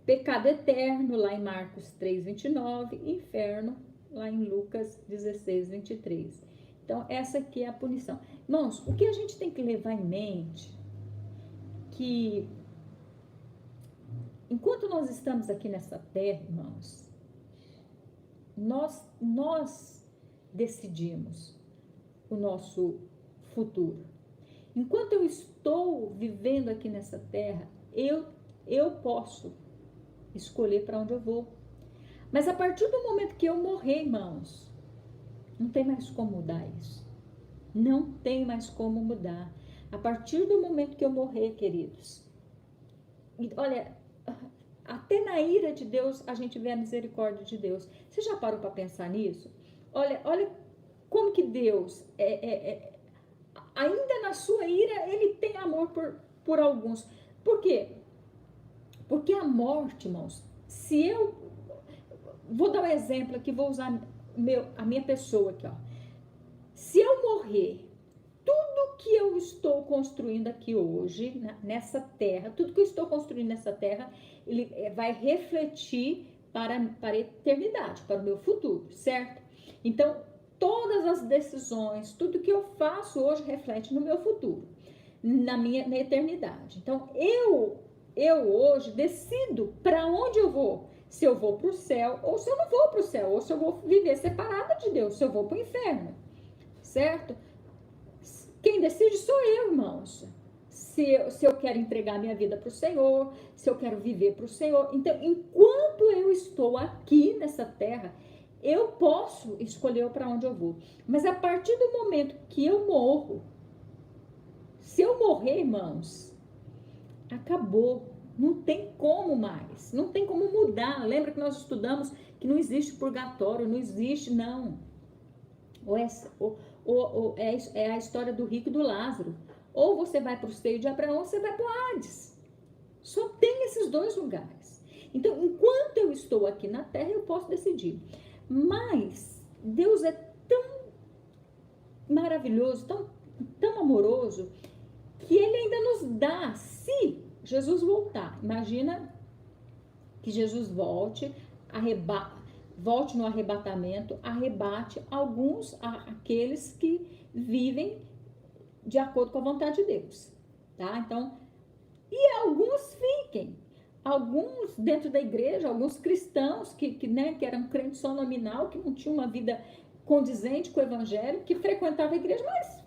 Pecado eterno, lá em Marcos 3:29, inferno, lá em Lucas 16:23. Então, essa aqui é a punição. Irmãos, o que a gente tem que levar em mente, que enquanto nós estamos aqui nessa terra, irmãos, nós decidimos o nosso futuro. Enquanto eu estou vivendo aqui nessa terra, eu posso escolher para onde eu vou. Mas a partir do momento que eu morrer, irmãos, não tem mais como mudar isso. Não tem mais como mudar. A partir do momento que eu morrer, queridos, e olha, até na ira de Deus a gente vê a misericórdia de Deus. Você já parou para pensar nisso? Olha como que Deus ainda na sua ira, ele tem amor por alguns. Por quê? Porque a morte, irmãos, se eu... Vou dar um exemplo aqui, vou usar a minha pessoa aqui, ó. Se eu morrer, tudo que eu estou construindo aqui hoje, nessa terra, tudo que eu estou construindo nessa terra, ele vai refletir para a eternidade, para o meu futuro, certo? Então, todas as decisões, tudo que eu faço hoje reflete no meu futuro, na eternidade. Então, eu hoje decido para onde eu vou, se eu vou para o céu ou se eu não vou para o céu, ou se eu vou viver separada de Deus, se eu vou para o inferno, certo? Quem decide sou eu, irmãos. Se eu quero entregar minha vida para o Senhor, se eu quero viver para o Senhor. Então, enquanto eu estou aqui nessa terra, eu posso escolher para onde eu vou. Mas a partir do momento que eu morro, se eu morrer, irmãos, acabou. Não tem como mais. Não tem como mudar. Lembra que nós estudamos que não existe purgatório, não existe, não. É a história do rico e do Lázaro. Ou você vai para o seio de Abraão, ou você vai para o Hades. Só tem esses dois lugares. Então, enquanto eu estou aqui na terra, eu posso decidir. Mas Deus é tão maravilhoso, tão amoroso, que Ele ainda nos dá, se Jesus voltar. Imagina que Jesus volte no arrebatamento, arrebate aqueles que vivem de acordo com a vontade de Deus, tá? Então, e alguns fiquem. Alguns dentro da igreja, alguns cristãos que eram crentes só nominal, que não tinham uma vida condizente com o evangelho, que frequentavam a igreja, mas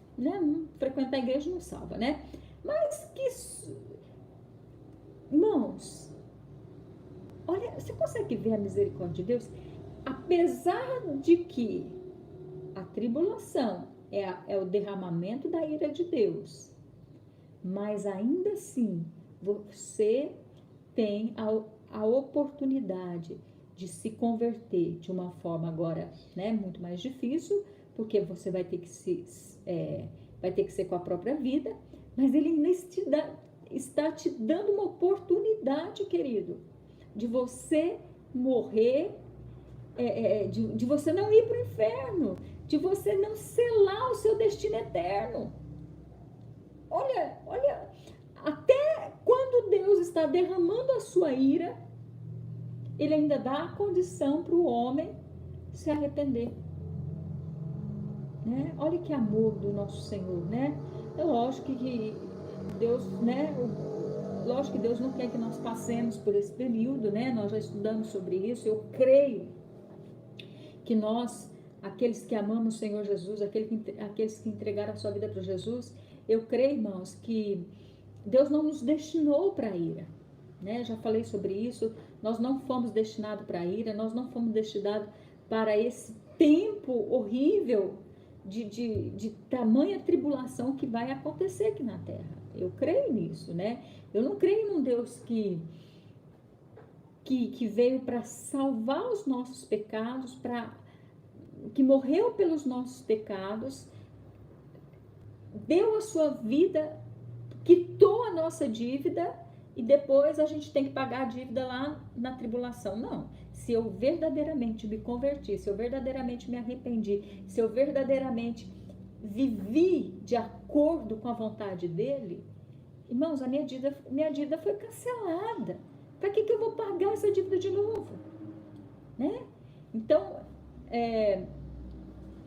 frequentar a igreja não salva, né? Mas que, irmãos, olha, você consegue ver a misericórdia de Deus? Apesar de que a tribulação é o derramamento da ira de Deus, mas ainda assim, você tem a oportunidade de se converter de uma forma agora, muito mais difícil, porque você vai ter que ser com a própria vida, mas ele ainda está te dando uma oportunidade, querido, de você morrer, de você não ir para o inferno, de você não selar o seu destino eterno. Olha, até quando Deus está derramando a sua ira, Ele ainda dá a condição para o homem se arrepender. Né? Olha que amor do nosso Senhor, né? É lógico que Deus, lógico que Deus não quer que nós passemos por esse período, né? Nós já estudamos sobre isso, eu creio que nós, aqueles que amamos o Senhor Jesus, aqueles que entregaram a sua vida para Jesus, eu creio, irmãos, que Deus não nos destinou para a ira, né? Já falei sobre isso. Nós não fomos destinados para a ira, nós não fomos destinados para esse tempo horrível de tamanha tribulação que vai acontecer aqui na terra. Eu creio nisso, né? Eu não creio num Deus que veio para salvar os nossos pecados, que morreu pelos nossos pecados, deu a sua vida, quitou a nossa dívida e depois a gente tem que pagar a dívida lá na tribulação. Não. Se eu verdadeiramente me converti, se eu verdadeiramente me arrependi, se eu verdadeiramente vivi de acordo com a vontade dele, irmãos, a minha dívida foi cancelada. Para que eu vou pagar essa dívida de novo? Né? Então,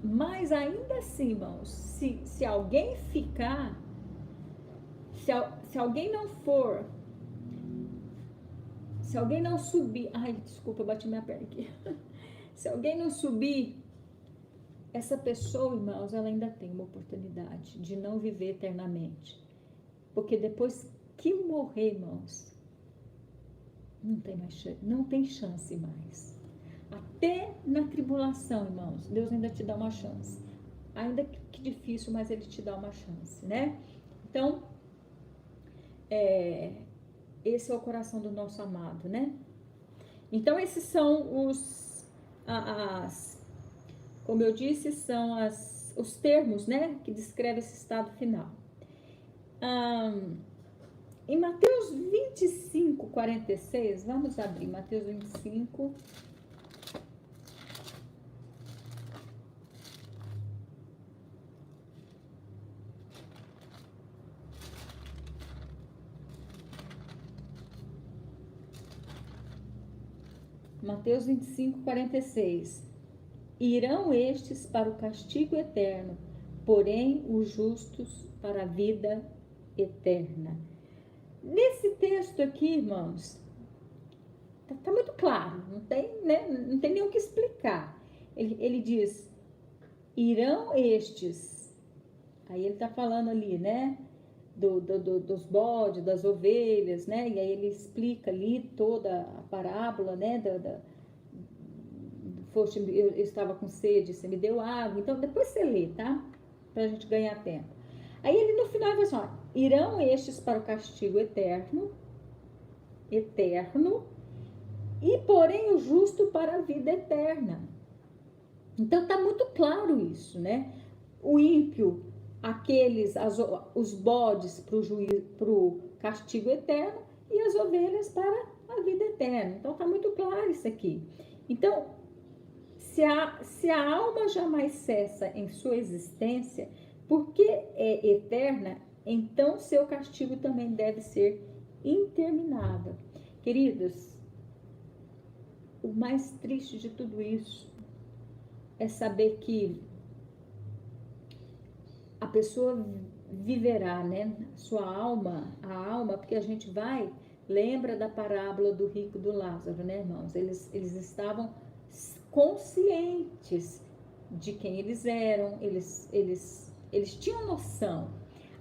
mas ainda assim, irmãos, se alguém ficar, se alguém não for, se alguém não subir, ai, desculpa, eu bati minha perna aqui. Se alguém não subir, essa pessoa, irmãos, ela ainda tem uma oportunidade de não viver eternamente. Porque depois que morrer, irmãos, não tem chance mais. Até na tribulação, irmãos, Deus ainda te dá uma chance. Ainda que difícil, mas Ele te dá uma chance, né? Então, esse é o coração do nosso amado, né? Então, esses são como eu disse, são os termos, né, que descrevem esse estado final. Em Mateus 25, 46, vamos abrir Mateus 25. Mateus 25, 46. Irão estes para o castigo eterno, porém os justos para a vida eterna. Nesse texto aqui, irmãos, tá muito claro, não tem, né, não tem nem o que explicar. Ele diz, irão estes, aí ele tá falando ali, né, dos bodes, das ovelhas, né, e aí ele explica ali toda a parábola, né, eu estava com sede, você me deu água, então depois você lê, tá, pra gente ganhar tempo. Aí ele no final vai assim, ó, irão estes para o castigo eterno, e porém o justo para a vida eterna. Então tá muito claro isso, né? O ímpio, os bodes para o castigo eterno e as ovelhas para a vida eterna. Então tá muito claro isso aqui. Então, se a alma jamais cessa em sua existência, porque é eterna, então seu castigo também deve ser interminável. Queridos, o mais triste de tudo isso é saber que a pessoa viverá, né, a alma, porque a gente lembra da parábola do rico e do Lázaro, né, irmãos? Eles estavam conscientes de quem eles eram, eles tinham noção.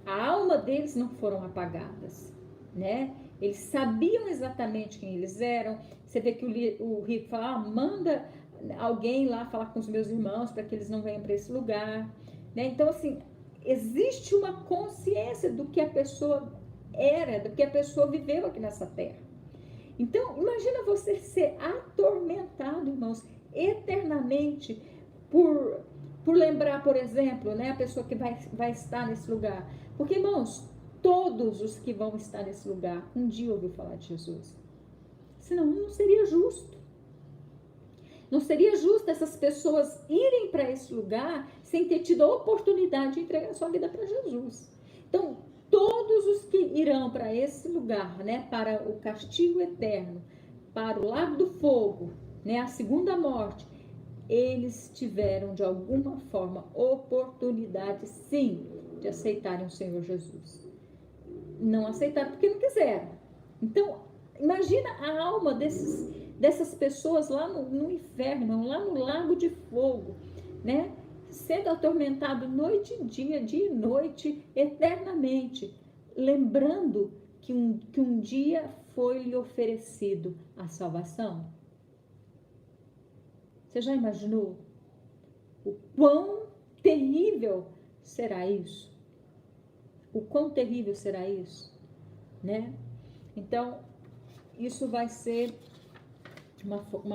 A alma deles não foram apagadas, né? Eles sabiam exatamente quem eles eram. Você vê que o rico fala, manda alguém lá falar com os meus irmãos para que eles não venham para esse lugar, né? Então, assim, existe uma consciência do que a pessoa era, do que a pessoa viveu aqui nessa terra. Então, imagina você ser atormentado, irmãos, eternamente por lembrar, por exemplo, né, a pessoa que vai estar nesse lugar. Porque, irmãos, todos os que vão estar nesse lugar, um dia ouviu falar de Jesus. Senão, não seria justo. Não seria justo essas pessoas irem para esse lugar sem ter tido a oportunidade de entregar sua vida para Jesus. Então, todos os que irão para esse lugar, né, para o castigo eterno, para o lago do fogo, né, a segunda morte, eles tiveram de alguma forma oportunidade, sim, de aceitarem o Senhor Jesus. Não aceitaram porque não quiseram. Então, imagina a alma dessas pessoas lá no inferno, lá no lago de fogo, né? Sendo atormentado noite e dia e noite, eternamente, lembrando que um dia foi-lhe oferecido a salvação. Você já imaginou o quão terrível será isso? O quão terrível será isso, né? Então, isso vai ser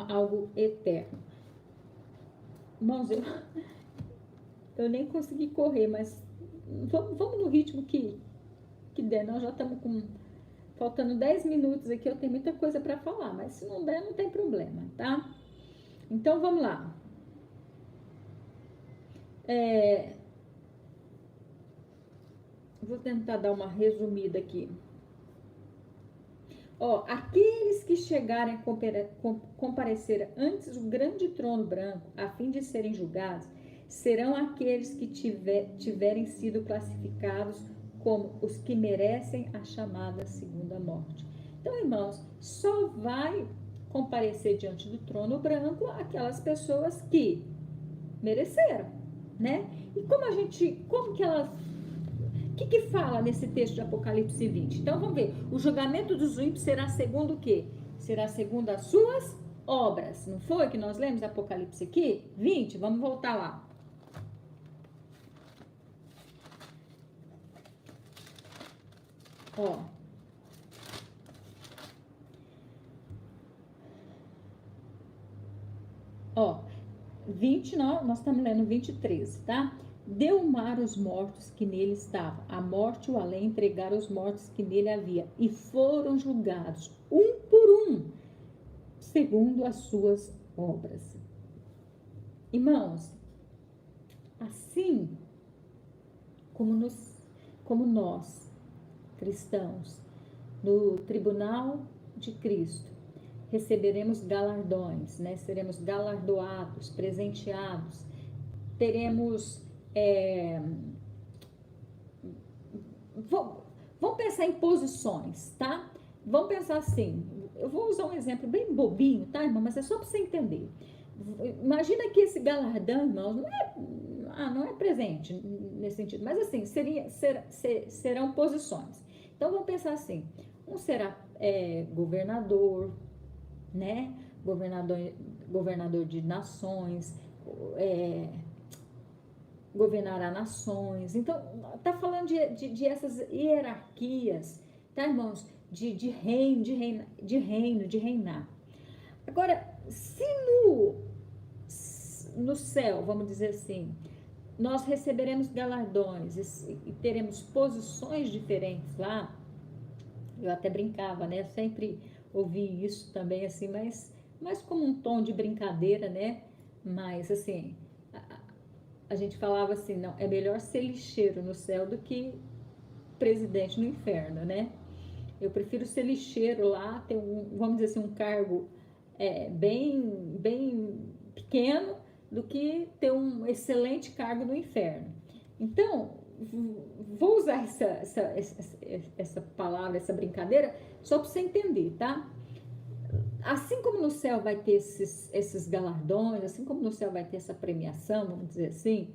algo eterno. Irmãos, eu nem consegui correr, mas vamos no ritmo que der. Nós já estamos faltando 10 minutos aqui, eu tenho muita coisa para falar, mas se não der, não tem problema, tá? Então, vamos lá. Vou tentar dar uma resumida aqui. Aqueles que chegarem a comparecer antes do grande trono branco, a fim de serem julgados, serão aqueles que tiverem sido classificados como os que merecem a chamada segunda morte. Então, irmãos, só vai comparecer diante do trono branco aquelas pessoas que mereceram, né? E como que elas... O que fala nesse texto de Apocalipse 20? Então, vamos ver. O julgamento dos ímpios será segundo o quê? Será segundo as suas obras. Não foi que nós lemos Apocalipse aqui? 20, vamos voltar lá. Ó, 20, nós estamos lendo 23, tá? Deu o mar os mortos que nele estavam, a morte e o além entregaram os mortos que nele havia, e foram julgados, um por um, segundo as suas obras. Irmãos, assim como nós, cristãos, no tribunal de Cristo, receberemos galardões, né? Seremos galardoados, presenteados, teremos... Vamos pensar em posições, tá? Vamos pensar assim, eu vou usar um exemplo bem bobinho, tá, irmão? Mas é só para você entender. Imagina que esse galardão, irmãos, não é presente nesse sentido, mas assim, serão posições. Então, vamos pensar assim, um será governador, né? Governador de nações, governará nações. Então, tá falando de essas hierarquias, tá, irmãos? De reinar. Agora, se no céu, vamos dizer assim, nós receberemos galardões e teremos posições diferentes lá, eu até brincava, né? Eu sempre ouvi isso também, assim, mas como um tom de brincadeira, né? Mas, assim, a gente falava assim, não, é melhor ser lixeiro no céu do que presidente no inferno, né? Eu prefiro ser lixeiro lá, ter vamos dizer assim, um cargo bem pequeno, do que ter um excelente cargo no inferno. Então, vou usar essa palavra, essa brincadeira, só para você entender, tá? Assim como no céu vai ter esses galardões, assim como no céu vai ter essa premiação, vamos dizer assim,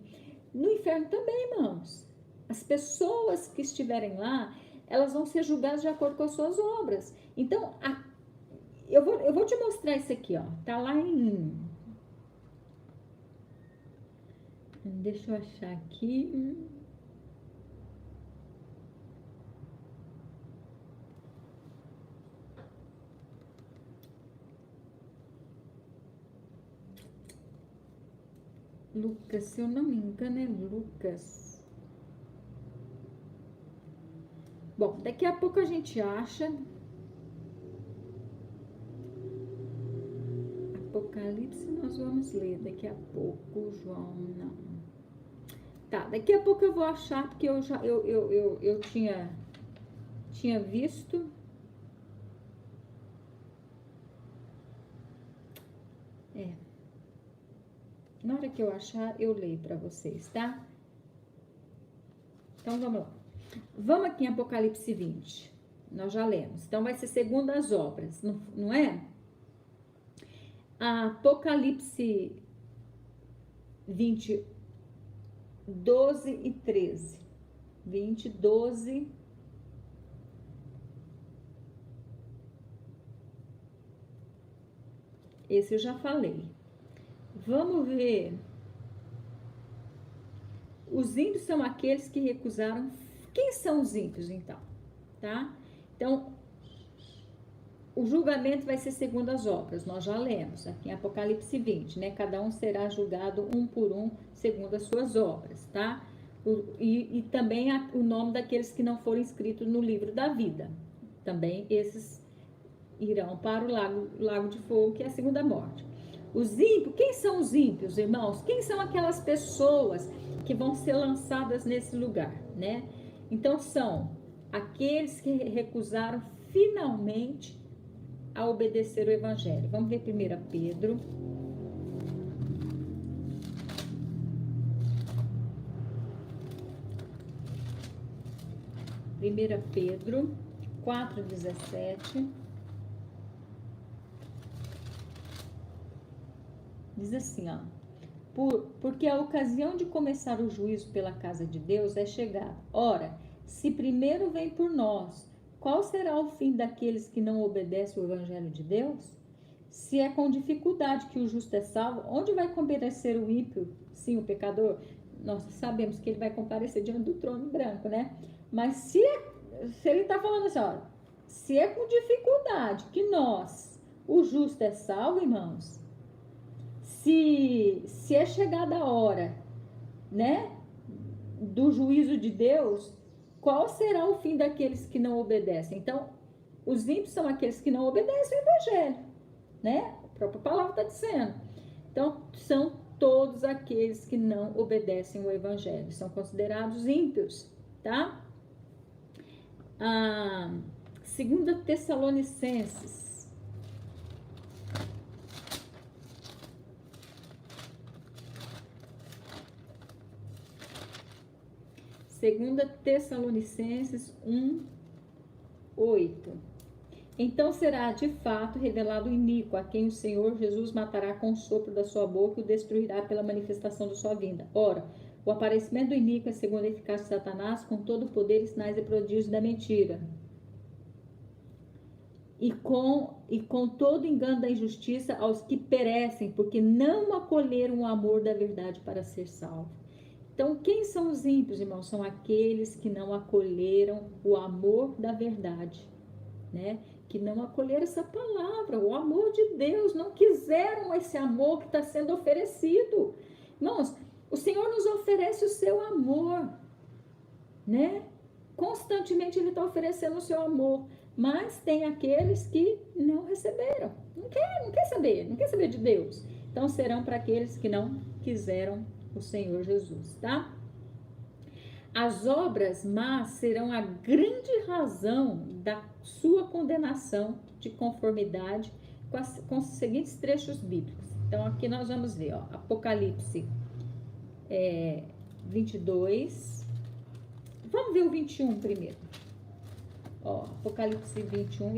no inferno também, irmãos. As pessoas que estiverem lá, elas vão ser julgadas de acordo com as suas obras. Então, eu vou te mostrar isso aqui, ó. Tá lá em... Deixa eu achar aqui. Lucas, se eu não me engano, é Lucas. Bom, daqui a pouco a gente acha. Apocalipse nós vamos ler daqui a pouco, João, não. Tá, daqui a pouco eu vou achar, porque eu tinha visto. Na hora que eu achar, eu leio para vocês, tá? Então, vamos lá. Vamos aqui em Apocalipse 20. Nós já lemos. Então, vai ser segundo as obras, não é? Apocalipse 20, 12 e 13. 20, 12. Esse eu já falei. Vamos ver. Os ímpios são aqueles que recusaram. Quem são os ímpios, então? Tá? Então, o julgamento vai ser segundo as obras. Nós já lemos aqui em Apocalipse 20, né? Cada um será julgado um por um segundo as suas obras, tá? E também o nome daqueles que não foram inscritos no livro da vida. Também esses irão para o lago de fogo, que é a segunda morte. Os ímpios, quem são os ímpios, irmãos? Quem são aquelas pessoas que vão ser lançadas nesse lugar, né? Então são aqueles que recusaram finalmente a obedecer o evangelho. Vamos ver 1 Pedro. 1 Pedro 4,17. Diz assim, ó. Porque a ocasião de começar o juízo pela casa de Deus é chegada. Ora, se primeiro vem por nós, qual será o fim daqueles que não obedecem o evangelho de Deus? Se é com dificuldade que o justo é salvo, onde vai comparecer o ímpio? Sim, o pecador. Nós sabemos que ele vai comparecer diante do trono branco, né? Mas se ele está falando assim, ó, se é com dificuldade que o justo é salvo, irmãos, se é chegada a hora, né, do juízo de Deus, qual será o fim daqueles que não obedecem? Então, os ímpios são aqueles que não obedecem o evangelho, né? A própria palavra está dizendo. Então, são todos aqueles que não obedecem o evangelho, são considerados ímpios, tá? 2 Tessalonicenses. 2 Tessalonicenses 1, 8. Então será de fato revelado o iníquo, a quem o Senhor Jesus matará com o sopro da sua boca e o destruirá pela manifestação da sua vinda. Ora, o aparecimento do iníquo é segundo a eficácia de Satanás, com todo o poder e sinais e prodígios da mentira. E com todo engano da injustiça aos que perecem, porque não acolheram o amor da verdade para ser salvo. Então, quem são os ímpios, irmãos? São aqueles que não acolheram o amor da verdade, né? Que não acolheram essa palavra, o amor de Deus, não quiseram esse amor que está sendo oferecido. Irmãos, o Senhor nos oferece o seu amor, né? Constantemente Ele está oferecendo o seu amor, mas tem aqueles que não receberam, não quer saber de Deus. Então, serão para aqueles que não quiseram o Senhor Jesus, tá? As obras más serão a grande razão da sua condenação de conformidade com os seguintes trechos bíblicos. Então, aqui nós vamos ver, ó, Apocalipse 22. Vamos ver o 21 primeiro. Ó, Apocalipse 21,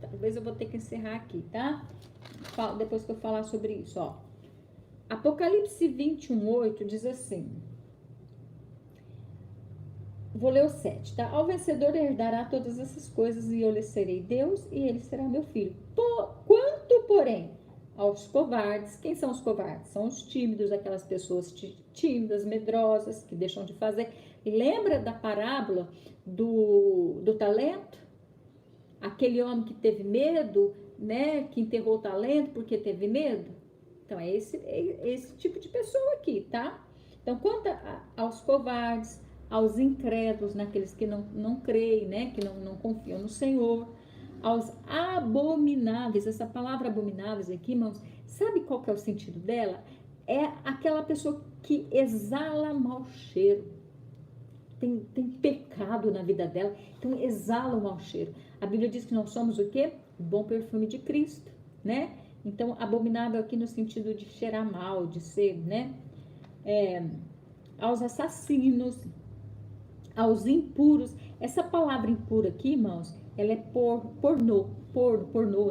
talvez eu vou ter que encerrar aqui, tá? Depois que eu falar sobre isso, ó. Apocalipse 21, 8 diz assim. Vou ler o 7, tá? Ao vencedor herdará todas essas coisas e eu lhe serei Deus e ele será meu filho. Quanto, porém, aos covardes, quem são os covardes? São os tímidos, aquelas pessoas tímidas, medrosas, que deixam de fazer. Lembra da parábola do talento? Aquele homem que teve medo, né? Que enterrou o talento porque teve medo? Então, é esse tipo de pessoa aqui, tá? Então, quanto aos covardes, aos incrédulos, naqueles que não creem, né? Que não confiam no Senhor, aos abomináveis. Essa palavra abomináveis aqui, irmãos, sabe qual que é o sentido dela? É aquela pessoa que exala mau cheiro. Tem pecado na vida dela, então exala o mau cheiro. A Bíblia diz que nós somos o quê? O bom perfume de Cristo, né? Então, abominável aqui no sentido de cheirar mal, de ser, né? Aos assassinos, aos impuros. Essa palavra impura aqui, irmãos, ela é pornô,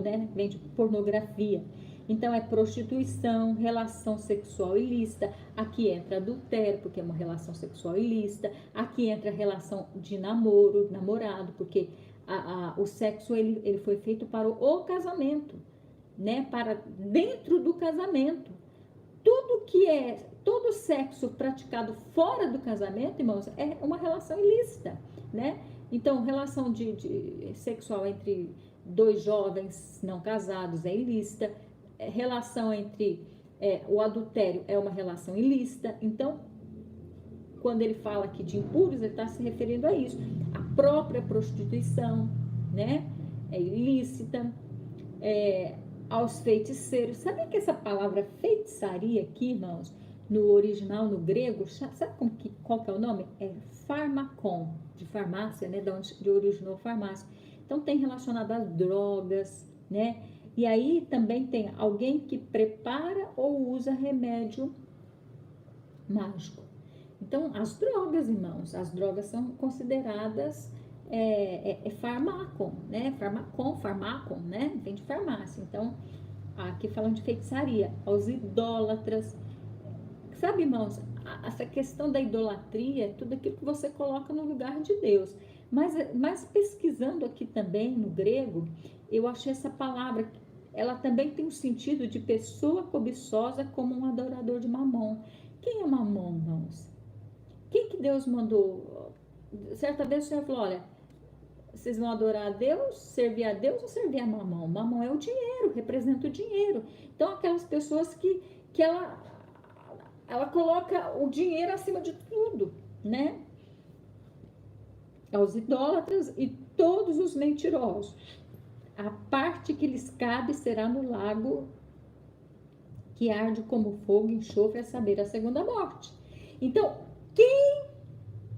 né? Vem de pornografia. Então é prostituição, relação sexual ilícita, aqui entra adultério, porque é uma relação sexual ilícita, aqui entra relação de namoro, namorado, porque o sexo ele foi feito para o casamento, né? Para dentro do casamento. Todo sexo praticado fora do casamento, irmãos, é uma relação ilícita, né? Então, relação de sexual entre dois jovens não casados é ilícita, relação entre o adultério é uma relação ilícita. Então, quando ele fala aqui de impuros, ele está se referindo a isso. A própria prostituição, né? É ilícita. Aos feiticeiros. Sabe que essa palavra feitiçaria aqui, irmãos, no original, no grego, sabe qual que é o nome? É pharmakon, de farmácia, né? De onde originou farmácia. Então, tem relacionado às drogas, né? E aí também tem alguém que prepara ou usa remédio mágico. Então, as drogas, irmãos, as drogas são consideradas farmacon, né? Farmacon, né? Vem de farmácia. Então, aqui falando de feitiçaria, aos idólatras. Sabe, irmãos, essa questão da idolatria é tudo aquilo que você coloca no lugar de Deus. Mas pesquisando aqui também no grego, eu achei essa palavra, ela também tem um sentido de pessoa cobiçosa como um adorador de Mamon. Quem é Mamon, irmãos? Quem que Deus mandou? Certa vez o Senhor falou, olha, vocês vão adorar a Deus, servir a Deus ou servir a Mamon? Mamon é o dinheiro, representa o dinheiro. Então, aquelas pessoas que ela coloca o dinheiro acima de tudo, né? Aos idólatras e todos os mentirosos. A parte que lhes cabe será no lago que arde como fogo e enxofre, a saber, a segunda morte. Então, quem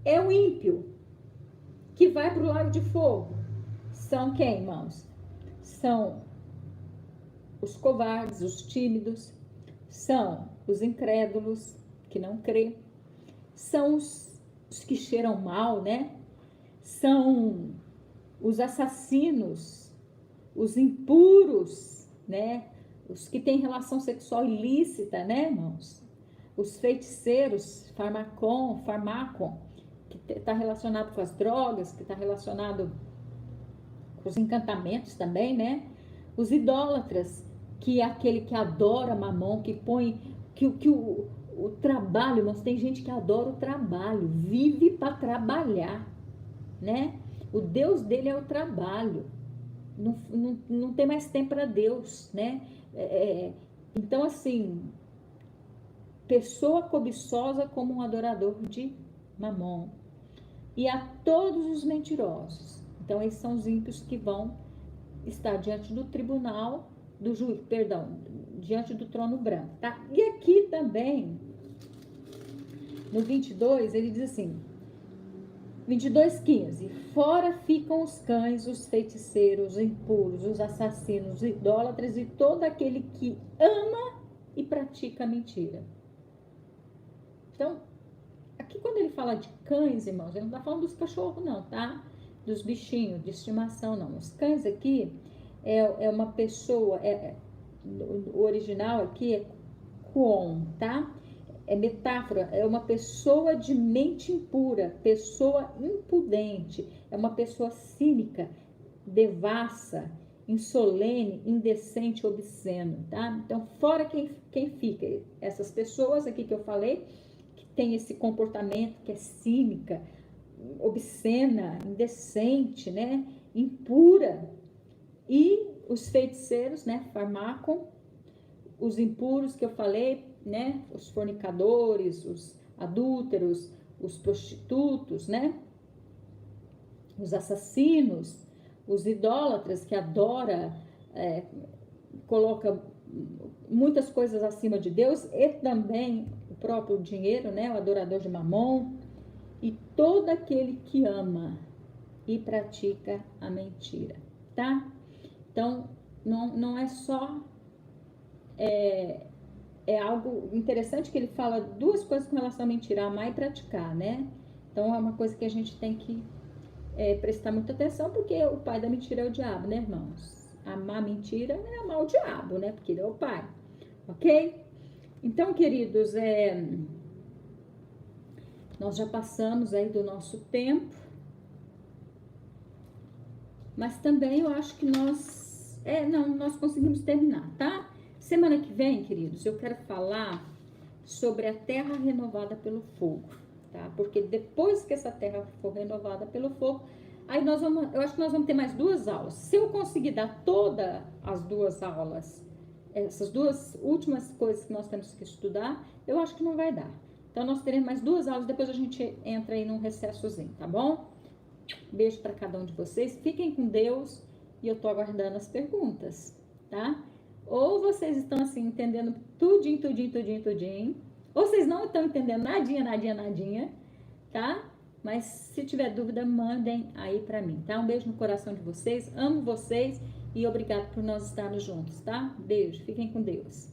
é o ímpio que vai para o lago de fogo? São quem, irmãos? São os covardes, os tímidos, são os incrédulos, que não crê, são os que cheiram mal, né? São os assassinos, os impuros, né? Os que têm relação sexual ilícita, né, irmãos? Os feiticeiros, farmacon, que está relacionado com as drogas, que está relacionado com os encantamentos também, né? Os idólatras, que é aquele que adora Mamon, que põe, o trabalho, irmãos, tem gente que adora o trabalho, vive para trabalhar, né? O Deus dele é o trabalho, não tem mais tempo para Deus, né? Então, assim, pessoa cobiçosa como um adorador de Mamon. E a todos os mentirosos. Então, esses são os ímpios que vão estar diante do tribunal, diante do trono branco, tá? E aqui também, no 22, ele diz assim, 22:15, fora ficam os cães, os feiticeiros, os impuros, os assassinos, os idólatras e todo aquele que ama e pratica mentira. Então, aqui quando ele fala de cães, irmãos, ele não está falando dos cachorros não, tá? Dos bichinhos de estimação, não. Os cães aqui é uma pessoa, o original aqui é kuon, tá? É metáfora, é uma pessoa de mente impura, pessoa impudente, é uma pessoa cínica, devassa, insolene, indecente, obsceno, tá? Então, fora quem fica, essas pessoas aqui que eu falei, que tem esse comportamento que é cínica, obscena, indecente, né? Impura. E os feiticeiros, né? Farmacon, os impuros que eu falei, né? Os fornicadores, os adúlteros, os prostitutos, né? Os assassinos, os idólatras que coloca muitas coisas acima de Deus e também o próprio dinheiro, né? O adorador de Mamon e todo aquele que ama e pratica a mentira, tá? Então, não é só... É algo interessante que ele fala duas coisas com relação a mentira, amar e praticar, né? Então, é uma coisa que a gente tem que prestar muita atenção, porque o pai da mentira é o diabo, né, irmãos? amar mentira é amar o diabo, né? Porque ele é o pai, ok? Então, queridos, nós já passamos aí do nosso tempo, mas também eu acho que nós conseguimos terminar, tá? Semana que vem, queridos, eu quero falar sobre a terra renovada pelo fogo, tá? Porque depois que essa terra for renovada pelo fogo, aí eu acho que nós vamos ter mais 2 aulas. Se eu conseguir dar todas as 2 aulas, essas 2 últimas coisas que nós temos que estudar, eu acho que não vai dar. Então, nós teremos mais 2 aulas, depois a gente entra aí num recessozinho, tá bom? Beijo para cada um de vocês, fiquem com Deus e eu tô aguardando as perguntas, tá? Ou vocês estão assim, entendendo tudinho, ou vocês não estão entendendo nadinha, tá? Mas se tiver dúvida, mandem aí para mim, tá? Um beijo no coração de vocês, amo vocês e obrigado por nós estarmos juntos, tá? Beijo, fiquem com Deus.